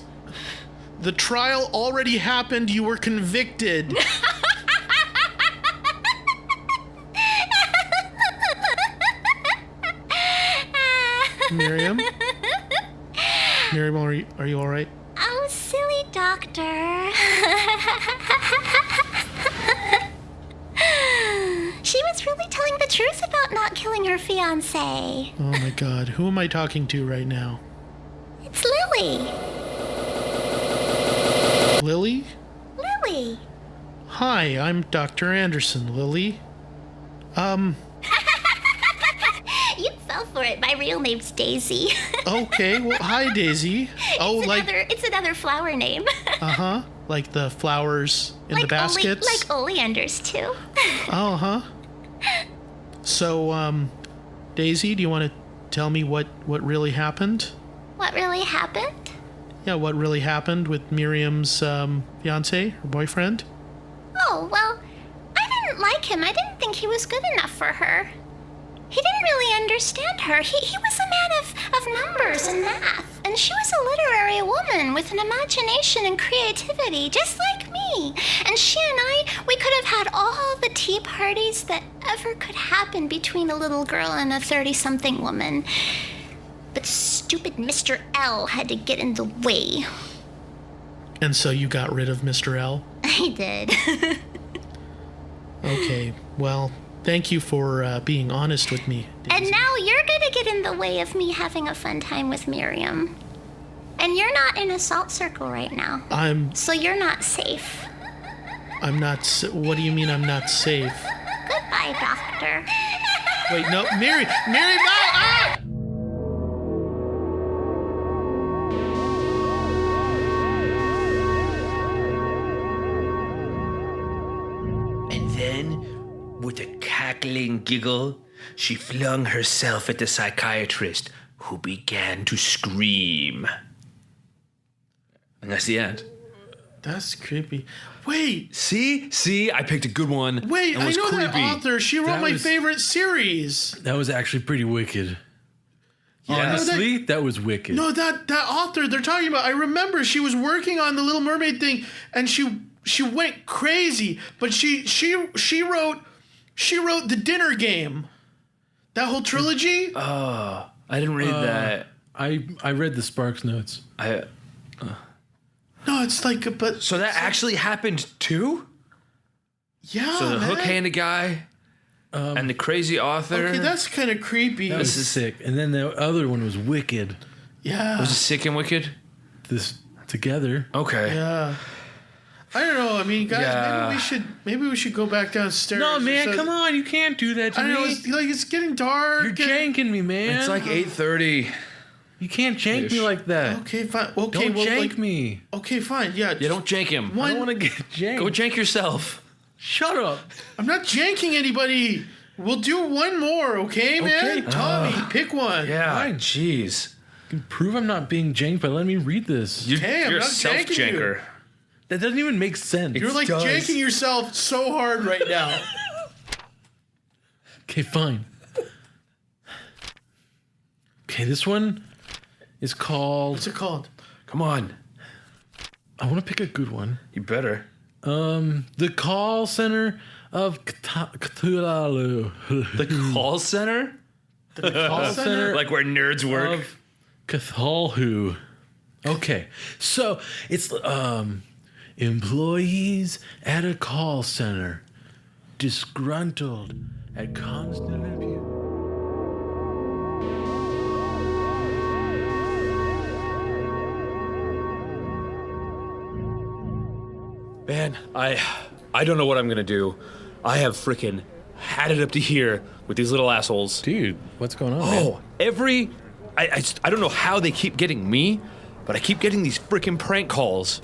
The trial already happened. You were convicted. Miriam? Miriam, are you all right? Oh, silly doctor. She was really telling the truth about not killing her fiancé. Oh my God. Who am I talking to right now? It's Lily. Lily? Lily. Hi, I'm Dr. Anderson, Lily. You fell for it. My real name's Daisy. Okay, well, hi, Daisy. Oh, It's another flower name. uh-huh. Like the flowers in the baskets? Like oleanders, too. Oh, huh. So, Daisy, do you want to tell me what really happened? What really happened? Yeah, what really happened with Miriam's fiance, her boyfriend? Oh, well, I didn't like him. I didn't think he was good enough for her. He didn't really understand her. He was a man of numbers and math, and she was a literary woman with an imagination and creativity, just like me. And she and I, we could have had all the tea parties that ever could happen between a little girl and a 30-something woman. But stupid Mr. L had to get in the way. And so you got rid of Mr. L? I did. Okay, well, thank you for being honest with me, Daisy. And now you're gonna get in the way of me having a fun time with Miriam. And you're not in Assault Circle right now. So you're not safe. I'm not... What do you mean I'm not safe? Goodbye, Doctor. Wait, no, Mary, no! Ah! And then, with a cackling giggle, she flung herself at the psychiatrist, who began to scream. And that's the end. That's creepy. Wait, See, I picked a good one. wait, It I was know that creepy. author. She wrote That my was- favorite series. That was actually pretty wicked. Yeah. Honestly, that was wicked. No, that author they're talking about. I remember she was working on the Little Mermaid thing, and she went crazy. But she wrote The Dinner Game. That whole trilogy. I didn't read that. I read the Sparks notes. No, it's like, but So that actually happened too? yeah. So the man. hook-handed guy and the crazy author. Okay, that's kind of creepy. That was This is- sick. And then the other one was wicked. Yeah. Was it Sick and Wicked? This together. Okay. Yeah. I don't know. I mean, guys, Yeah. maybe we should go back downstairs. No, man, come on. You can't do that to I don't know. me. It's getting dark. You're janking me, man. It's like 8:30. You can't jank me like that. Okay, fine. Okay, Don't well, jank like, me. okay, fine. Yeah. Yeah, don't jank him. I don't want to get janked. Go jank yourself. Shut up. I'm not janking anybody. We'll do one more, okay, man? Okay. Tommy, pick one. Yeah. Fine. Jeez. You can prove I'm not being janked by letting me read this. Hey, I'm You're a not janking you. self-janker. That doesn't even make sense. You're like does. janking yourself so hard right now. Okay, fine. Okay, this one is called... What's it called? Come on. I want to pick a good one. You better. The Call Center of Cthulhu. The call center? Call center? Like where nerds work? Of Cthulhu. Okay, so it's employees at a call center, disgruntled at constant abuse. Man, I don't know what I'm gonna do. I have frickin' had it up to here with these little assholes. Dude, what's going on? man? Oh, I don't know how they keep getting me, but I keep getting these frickin' prank calls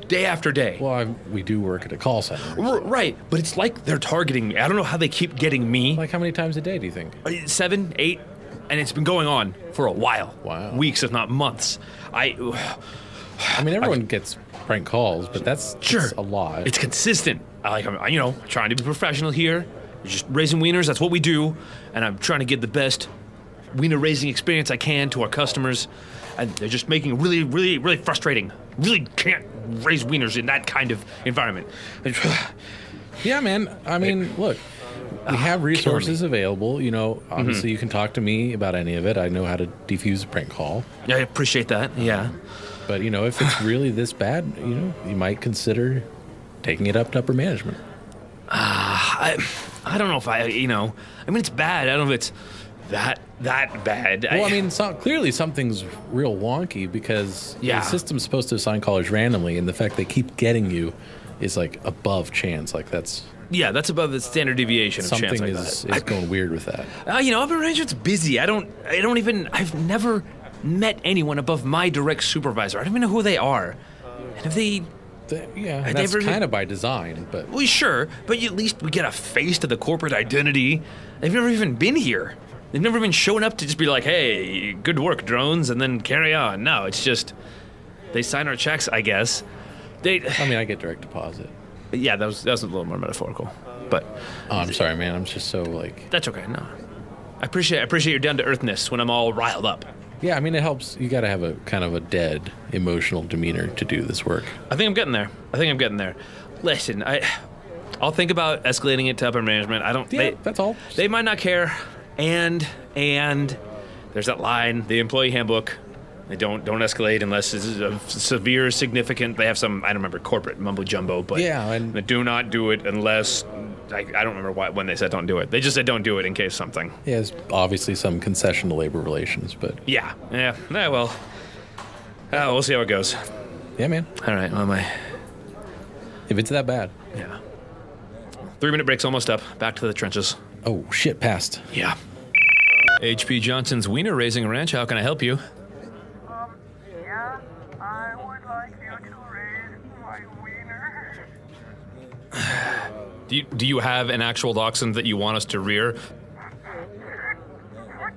day after day. Well, we do work at a call center. Right, but it's like they're targeting me. I don't know how they keep getting me. Like how many times a day do you think? 7, 8, and it's been going on for a while. Wow. Weeks, if not months. I mean, everyone gets prank calls, but that's a lot. It's consistent. I'm trying to be professional here. We're just raising wieners. That's what we do, and I'm trying to give the best wiener raising experience I can to our customers. And they're just making it really, really, really frustrating. Really can't raise wieners in that kind of environment. Yeah, man. I mean, look, we have resources available. You know, obviously you can talk to me about any of it. I know how to defuse a prank call. Yeah, I appreciate that. Yeah. But, you know, if it's really this bad, you know, you might consider taking it up to upper management. I don't know if I mean, it's bad. I don't know if it's that bad. Well, I mean, clearly something's real wonky because Yeah. the system's supposed to assign callers randomly, and the fact they keep getting you is like above chance. Like that's yeah, that's above the standard deviation of something chance like is that. going weird with that. Upper management's busy. I've never met anyone above my direct supervisor. I don't even know who they are. And if they, Yeah, Have that's they ever- kind of by design, but well, sure, but at least we get a face to the corporate identity. They've never even been here. They've never been showing up to just be like, hey, good work, drones, and then carry on. No, it's just, they sign our checks, I guess. I mean, I get direct deposit. Yeah, that was a little more metaphorical, but Oh, I'm sorry, man. I'm just so like that's okay. No, I appreciate your down-to-earthness when I'm all riled up. Yeah, I mean, it helps. You got to have a kind of a dead, emotional demeanor to do this work. I think I'm getting there. Listen, I'll think about escalating it to upper management. That's all. They might not care. And there's that line, the employee handbook. They don't escalate unless it's a severe, significant. They have some, I don't remember, corporate mumbo jumbo, but they do not do it unless. I don't remember when they said don't do it. They just said don't do it in case something. Yeah, there's obviously some concession to labor relations, but Yeah. Well, we'll see how it goes. yeah, man. All right. Well, If it's that bad. yeah. 3-minute break's almost up. Back to the trenches. Oh, shit, passed. Yeah. H.P. Johnson's Wiener Raising Ranch. How can I help you? Yeah, I would like you to raise my wiener. Do you have an actual dachshund that you want us to rear? Put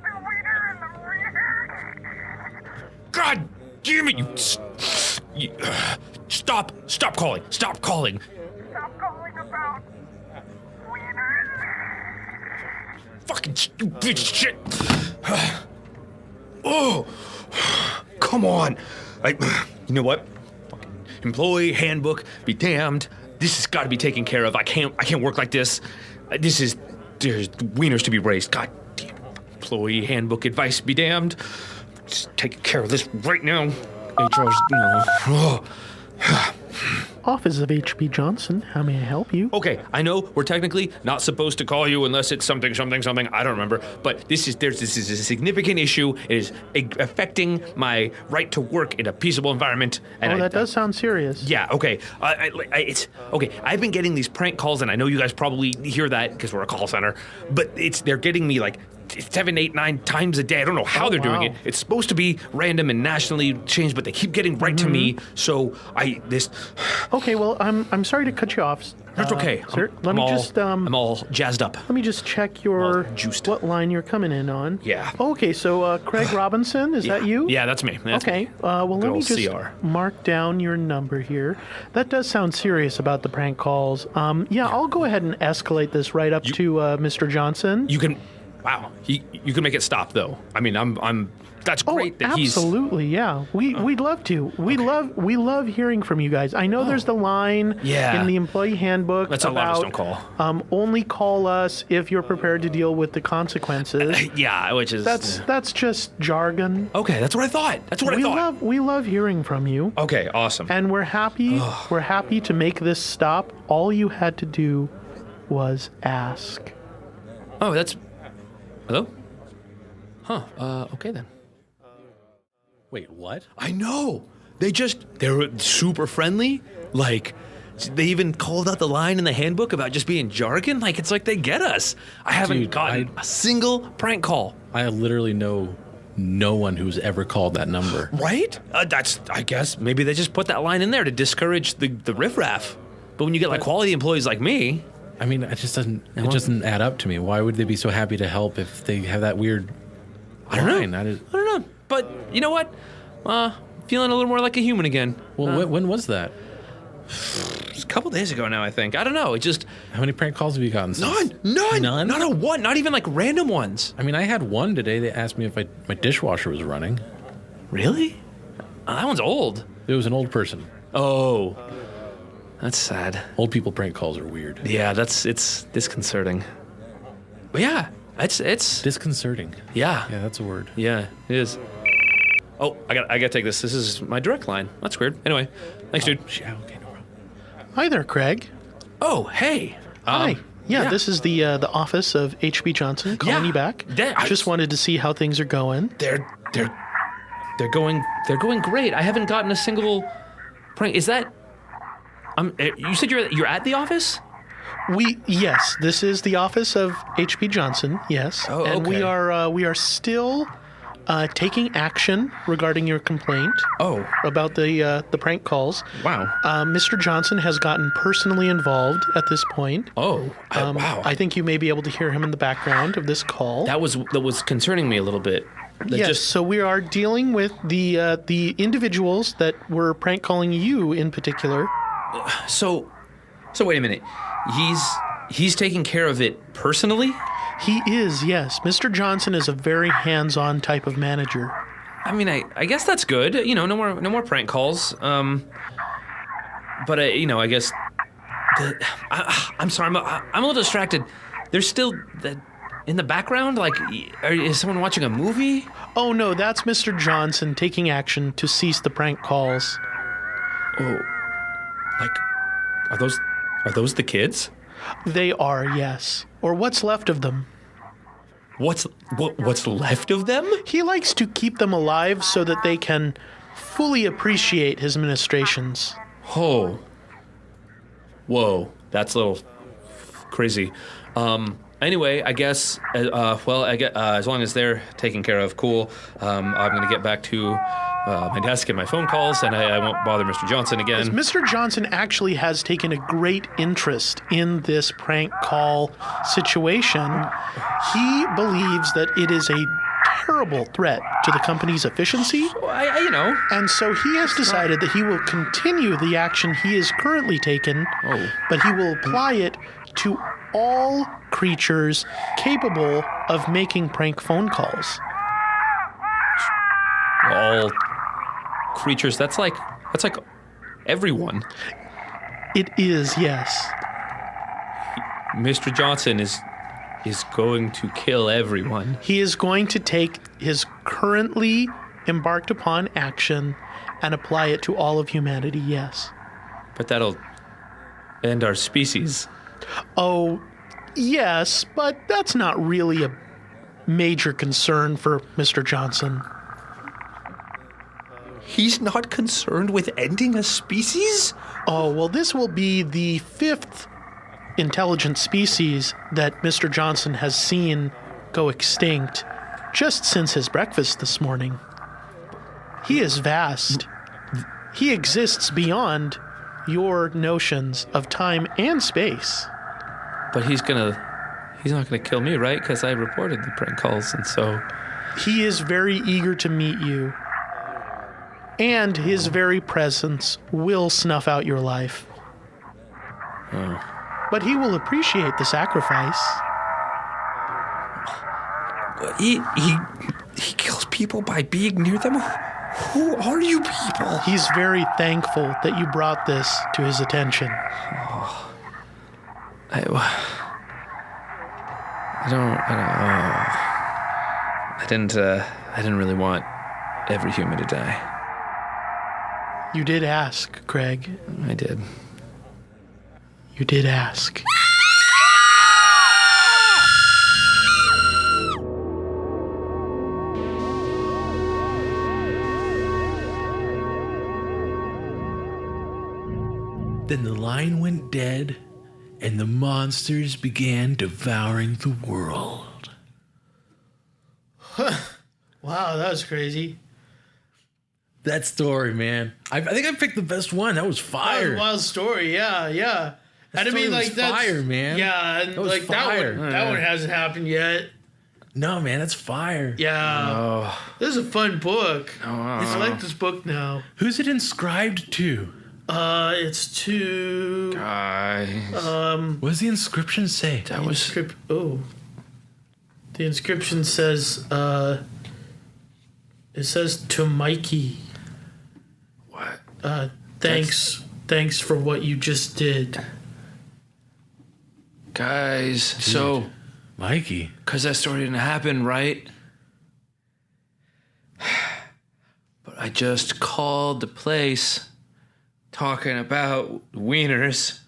the wiener in the rear. God damn it! Stop calling! Stop calling about wieners. Fucking stupid shit! Oh, come on! You know what? Fucking employee handbook. Be damned. This has got to be taken care of. I can't work like this. There's wieners to be raised. God damn. Employee handbook advice. Be damned. Just taking care of this right now. HR's. Office of H.P. Johnson, how may I help you? Okay, I know we're technically not supposed to call you unless it's something. I don't remember, but this is a significant issue. It is affecting my right to work in a peaceable environment. And that does sound serious. Yeah. Okay. It's okay. I've been getting these prank calls, and I know you guys probably hear that because we're a call center. But they're getting me like 7, 8, 9 times a day. I don't know how they're doing it. It's supposed to be random and nationally changed, but they keep getting right to me. So Okay, well, I'm sorry to cut you off. That's okay. Sir, I'm all jazzed up. Let me just check your juiced. what line you're coming in on. Yeah. Okay, so Craig Robinson, is that you? Yeah, that's me. Okay. Well, let me old just CR. mark down your number here. That does sound serious about the prank calls. I'll go ahead and escalate this right up to Mr. Johnson. You can. Wow. You can make it stop though. I mean, I'm. That's great that he's. Absolutely, yeah. We'd love to. We love hearing from you guys. I know there's the line in the employee handbook That's how a lot of us don't call. Only call us if you're prepared to deal with the consequences. Yeah, which is That's just jargon. okay. That's what I thought. We love hearing from you. Okay, awesome. And we're happy to make this stop. All you had to do was ask. Oh, that's. Hello? Huh. Okay then. Wait, what? I know. They're super friendly. Like, they even called out the line in the handbook about just being jargon. Like, it's like they get us. I haven't gotten a single prank call. I literally know no one who's ever called that number. Right? I guess, maybe they just put that line in there to discourage the riffraff. But when you get, like, quality employees like me... I mean, it just doesn't add up to me. Why would they be so happy to help if they have that weird line? I don't know. But you know what? Feeling a little more like a human again. Well, when was that? It's a couple days ago now, I think. I don't know. It just... How many prank calls have you gotten since? None. None? Not a one. Not even like random ones. I mean, I had one today. They asked me if my dishwasher was running. Really? That one's old. It was an old person. Oh. That's sad. Old people prank calls are weird. Yeah, it's disconcerting. But yeah, it's Disconcerting. yeah. Yeah, that's a word. Yeah, it is. Oh, I gotta take this. This is my direct line. That's weird. Anyway, thanks, dude. Yeah, okay, no problem. Hi there, Craig. Oh, hey. Hi. Yeah, this is the office of H.P. Johnson calling you back. I just wanted to see how things are going. They're going great. I haven't gotten a single prank. Is that? You said you're at the office? Yes, this is the office of H.P. Johnson. Yes, Oh, and okay. we are still taking action regarding your complaint. Oh. About the prank calls. Wow. Mr. Johnson has gotten personally involved at this point. Oh. Wow. I think you may be able to hear him in the background of this call. That was concerning me a little bit. Yes, so we are dealing with the individuals that were prank calling you in particular. So wait a minute. He's taking care of it personally? He is, yes. Mr. Johnson is a very hands-on type of manager. I mean, I guess that's good. You know, no more prank calls. But I guess. I'm sorry. I'm a little distracted. There's still that in the background. Like, is someone watching a movie? Oh no, that's Mr. Johnson taking action to cease the prank calls. Oh, like, are those the kids? They are, yes. Or what's left of them. What's left of them? He likes to keep them alive so that they can fully appreciate his ministrations. Oh. Whoa, that's a little crazy. Anyway, I guess, as long as they're taken care of, cool. I'm going to get back to my desk and my phone calls, and I won't bother Mr. Johnson again. Mr. Johnson actually has taken a great interest in this prank call situation. He believes that it is a terrible threat to the company's efficiency. And so he has decided that he will continue the action he is currently taken, but he will apply it to all creatures capable of making prank phone calls. All creatures, that's like everyone. It is, yes. Mr. Johnson is going to kill everyone. He is going to take his currently embarked upon action and apply it to all of humanity, yes. But that'll end our species. Oh, yes, but that's not really a major concern for Mr. Johnson. He's not concerned with ending a species? Oh, well, this will be the 5th intelligent species that Mr. Johnson has seen go extinct just since his breakfast this morning. He is vast. He exists beyond your notions of time and space. But he's not gonna kill me, right? Because I reported the prank calls, and so... He is very eager to meet you. And his very presence will snuff out your life. Oh. But he will appreciate the sacrifice. He kills people by being near them? Who are you people? He's very thankful that you brought this to his attention. Oh. I didn't really want every human to die. You did ask, Craig. I did. You did ask. Then the line went dead, and the monsters began devouring the world. Wow, that was crazy. That story, man. I think I picked the best one. That was fire. That was a wild story, yeah. That story was fire, man. Yeah, and that was fire. That one hasn't happened yet. No, man, that's fire. Yeah. Oh. This is a fun book. Oh. I like this book now. Who's it inscribed to? It's to... Guys. What does the inscription say? That was... The inscription says, it says to Mikey. What? Thanks for what you just did. Guys, so... Mikey. Because that story didn't happen, right? But I just called the place talking about wieners.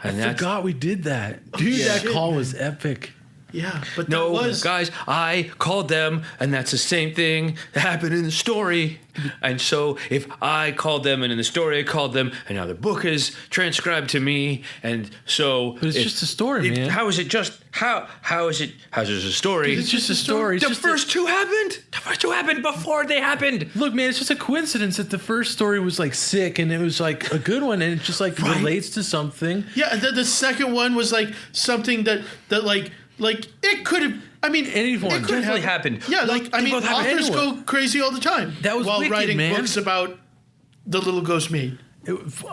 And I forgot we did that. Dude, that call was epic. Yeah, but no, that was... guys, I called them, and that's the same thing that happened in the story. And so if I called them, and in the story I called them, and now the book is transcribed to me, and so... But it's just a story, man. How is it just... How's it a story? It's just a story. The first two happened? The first two happened before they happened. Look, man, it's just a coincidence that the first story was, like, sick, and it was, like, a good one, and it just, like, relates to something. Yeah, the second one was, like, something that it could have. I mean, anyone. It could definitely happened. Yeah, authors go crazy all the time. That was while wicked, writing man. books about the little Ghostmaid.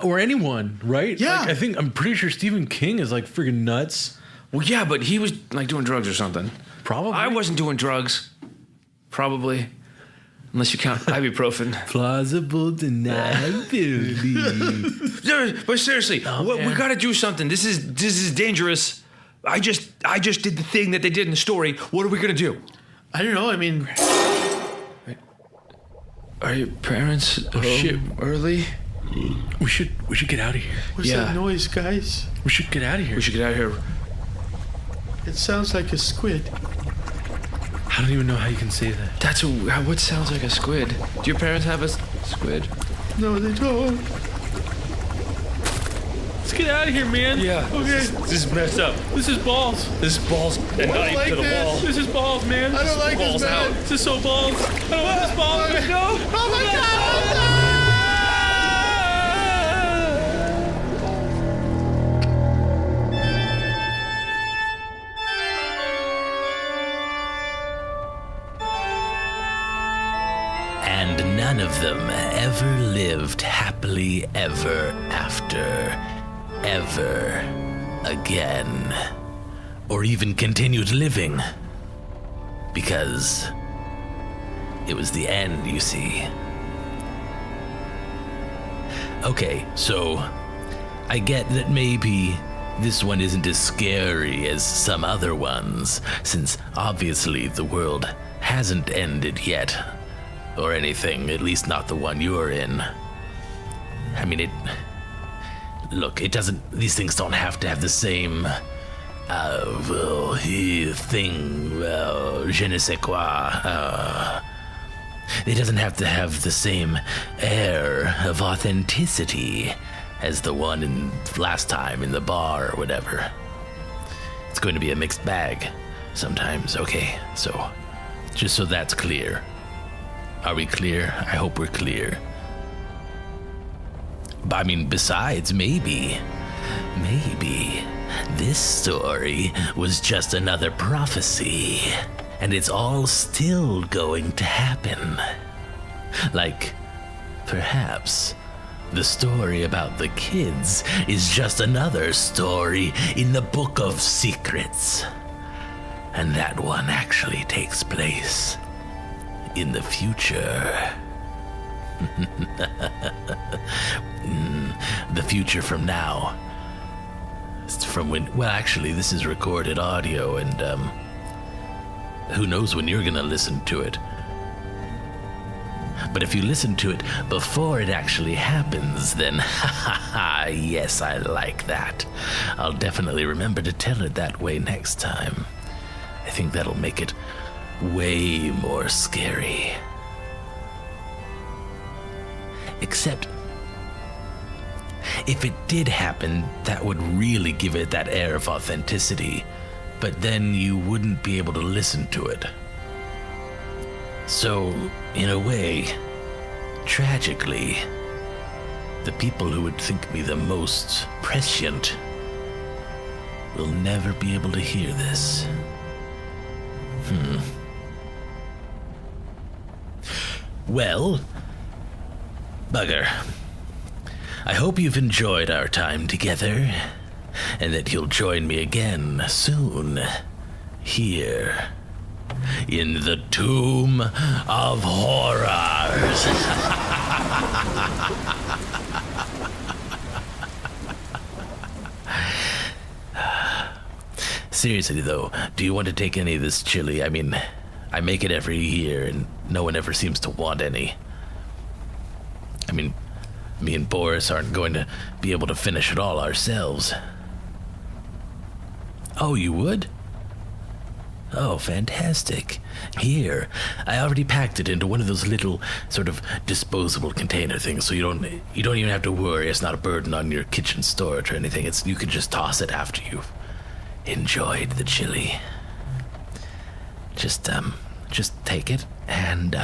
Or anyone, right? Yeah. Like, I'm pretty sure Stephen King is like friggin' nuts. Well, yeah, but he was like doing drugs or something. Probably. I wasn't doing drugs. Probably. Unless you count ibuprofen. Plausible deniability. But seriously, we got to do something. This is dangerous. I just did the thing that they did in the story. What are we gonna do? I don't know. I mean, Are your parents home early? We should get out of here. what's that noise, guys? We should get out of here. We should get out of here. It sounds like a squid. I don't even know how you can say that. That's what sounds like a squid. Do your parents have a squid? No, they don't. Let's get out of here, man. Yeah. Okay. This is messed up. This is balls. This is balls and I don't knife like to the this. wall. This is balls, man. I don't like balls this, man. out. This is so balls. I don't want this balls. No. Oh my God! And none of them ever lived happily ever after, ever again. Or even continued living. Because it was the end, you see. Okay, so I get that maybe this one isn't as scary as some other ones, since obviously the world hasn't ended yet. Or anything, at least not the one you're in. I mean, look, it doesn't, these things don't have to have the same, thing, je ne sais quoi, it doesn't have to have the same air of authenticity as the one in last time in the bar or whatever. It's going to be a mixed bag sometimes, okay, so, just so that's clear. Are we clear? I hope we're clear. I mean, besides, maybe, this story was just another prophecy, and it's all still going to happen. Like, perhaps, the story about the kids is just another story in the Book of Secrets. And that one actually takes place in the future. The future from now. It's from when, well, actually, this is recorded audio, and who knows when you're gonna listen to it. But if you listen to it before it actually happens, then yes, I like that. I'll definitely remember to tell it that way next time. I think that'll make it way more scary. Except, if it did happen, that would really give it that air of authenticity, but then you wouldn't be able to listen to it. So, in a way, tragically, the people who would think me the most prescient will never be able to hear this. Well, bugger. I hope you've enjoyed our time together, and that you'll join me again soon, here, in the Tomb of Horrors. Seriously, though, do you want to take any of this chili? I mean, I make it every year, and no one ever seems to want any. I mean, me and Boris aren't going to be able to finish it all ourselves. Oh, you would? Oh, fantastic. Here, I already packed it into one of those little sort of disposable container things, so you don't even have to worry. It's not a burden on your kitchen storage or anything. You can just toss it after you've enjoyed the chili. Just take it and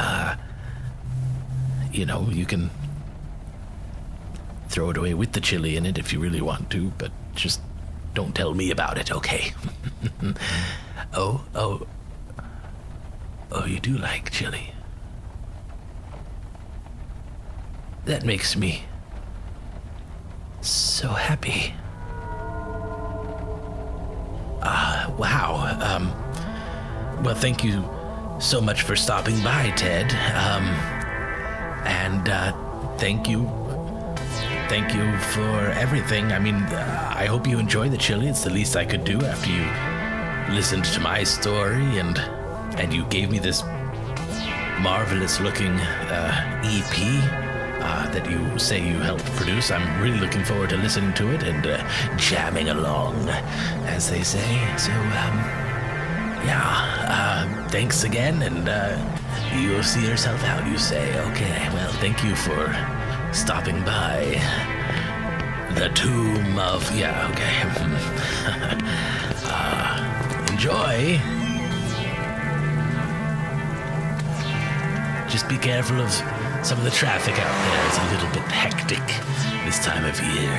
you can throw it away with the chili in it if you really want to, but just don't tell me about it, okay? Oh, you do like chili. That makes me so happy. Ah. Wow. Well, thank you so much for stopping by, Ted. And thank you for everything. I mean, I hope you enjoy the chili. It's the least I could do after you listened to my story and you gave me this marvelous looking EP that you say you helped produce. I'm really looking forward to listening to it and jamming along, as they say. So, thanks again, and you'll see yourself out, you say. Okay, well, thank you for stopping by the tomb of... Yeah, okay. Enjoy. Just be careful of some of the traffic out there. It's a little bit hectic this time of year.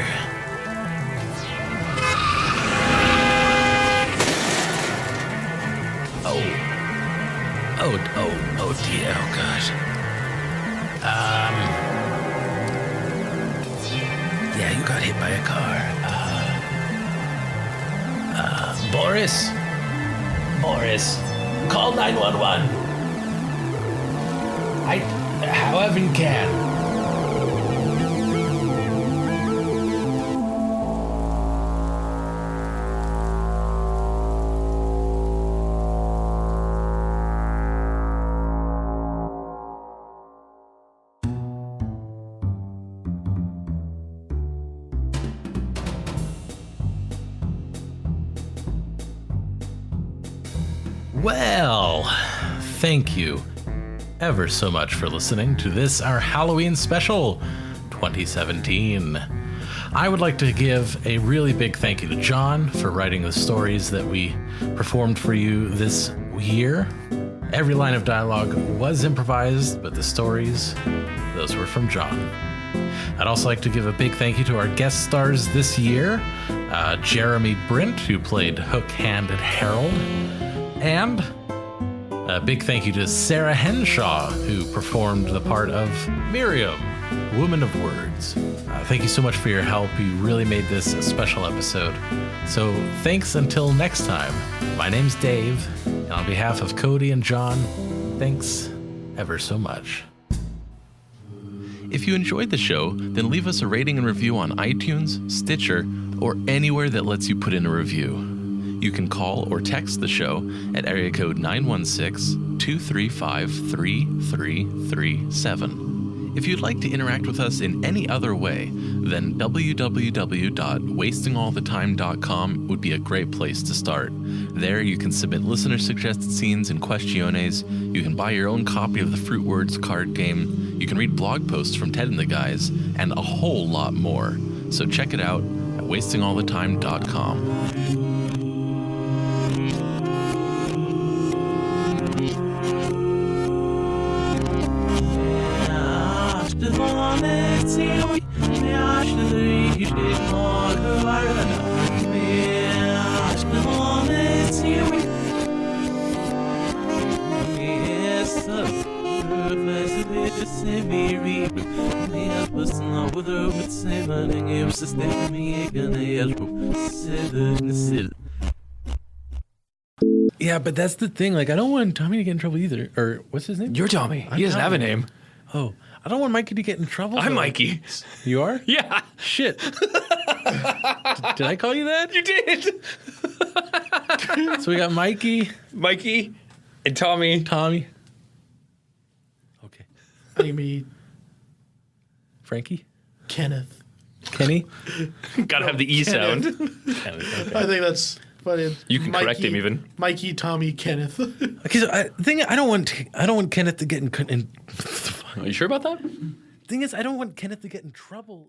Oh dear, oh God. Yeah, you got hit by a car. Boris, call 911. However you can. Well, thank you ever so much for listening to this, our Halloween special 2017. I would like to give a really big thank you to John for writing the stories that we performed for you this year. Every line of dialogue was improvised, but the stories, those were from John. I'd also like to give a big thank you to our guest stars this year, Jeremy Brint, who played Hook, Hand, and Harold, and a big thank you to Sarah Henshaw, who performed the part of Miriam, Woman of Words. Thank you so much for your help. You really made this a special episode. So thanks until next time. My name's Dave, and on behalf of Cody and John, thanks ever so much. If you enjoyed the show, then leave us a rating and review on iTunes, Stitcher, or anywhere that lets you put in a review. You can call or text the show at area code 916-235-3337. If you'd like to interact with us in any other way, then www.wastingallthetime.com would be a great place to start. There you can submit listener-suggested scenes and questiones, you can buy your own copy of the Fruit Words card game, you can read blog posts from Ted and the guys, and a whole lot more. So check it out at wastingallthetime.com. Yeah, but that's the thing. Like, I don't want Tommy to get in trouble either. Or what's his name? You're Tommy. He doesn't have a name. Oh, I don't want Mikey to get in trouble. I'm Mikey. You are? Yeah. Shit. Did I call you that? You did. So we got Mikey, and Tommy. Tommy. Okay. Amy, Frankie, Kenneth. Kenny. Gotta have the E sound. I think that's funny. You can correct him even. Mikey, Tommy, Kenneth. Okay, so the thing I don't want Kenneth to get in. Are you sure about that? Thing is, I don't want Kenneth to get in trouble.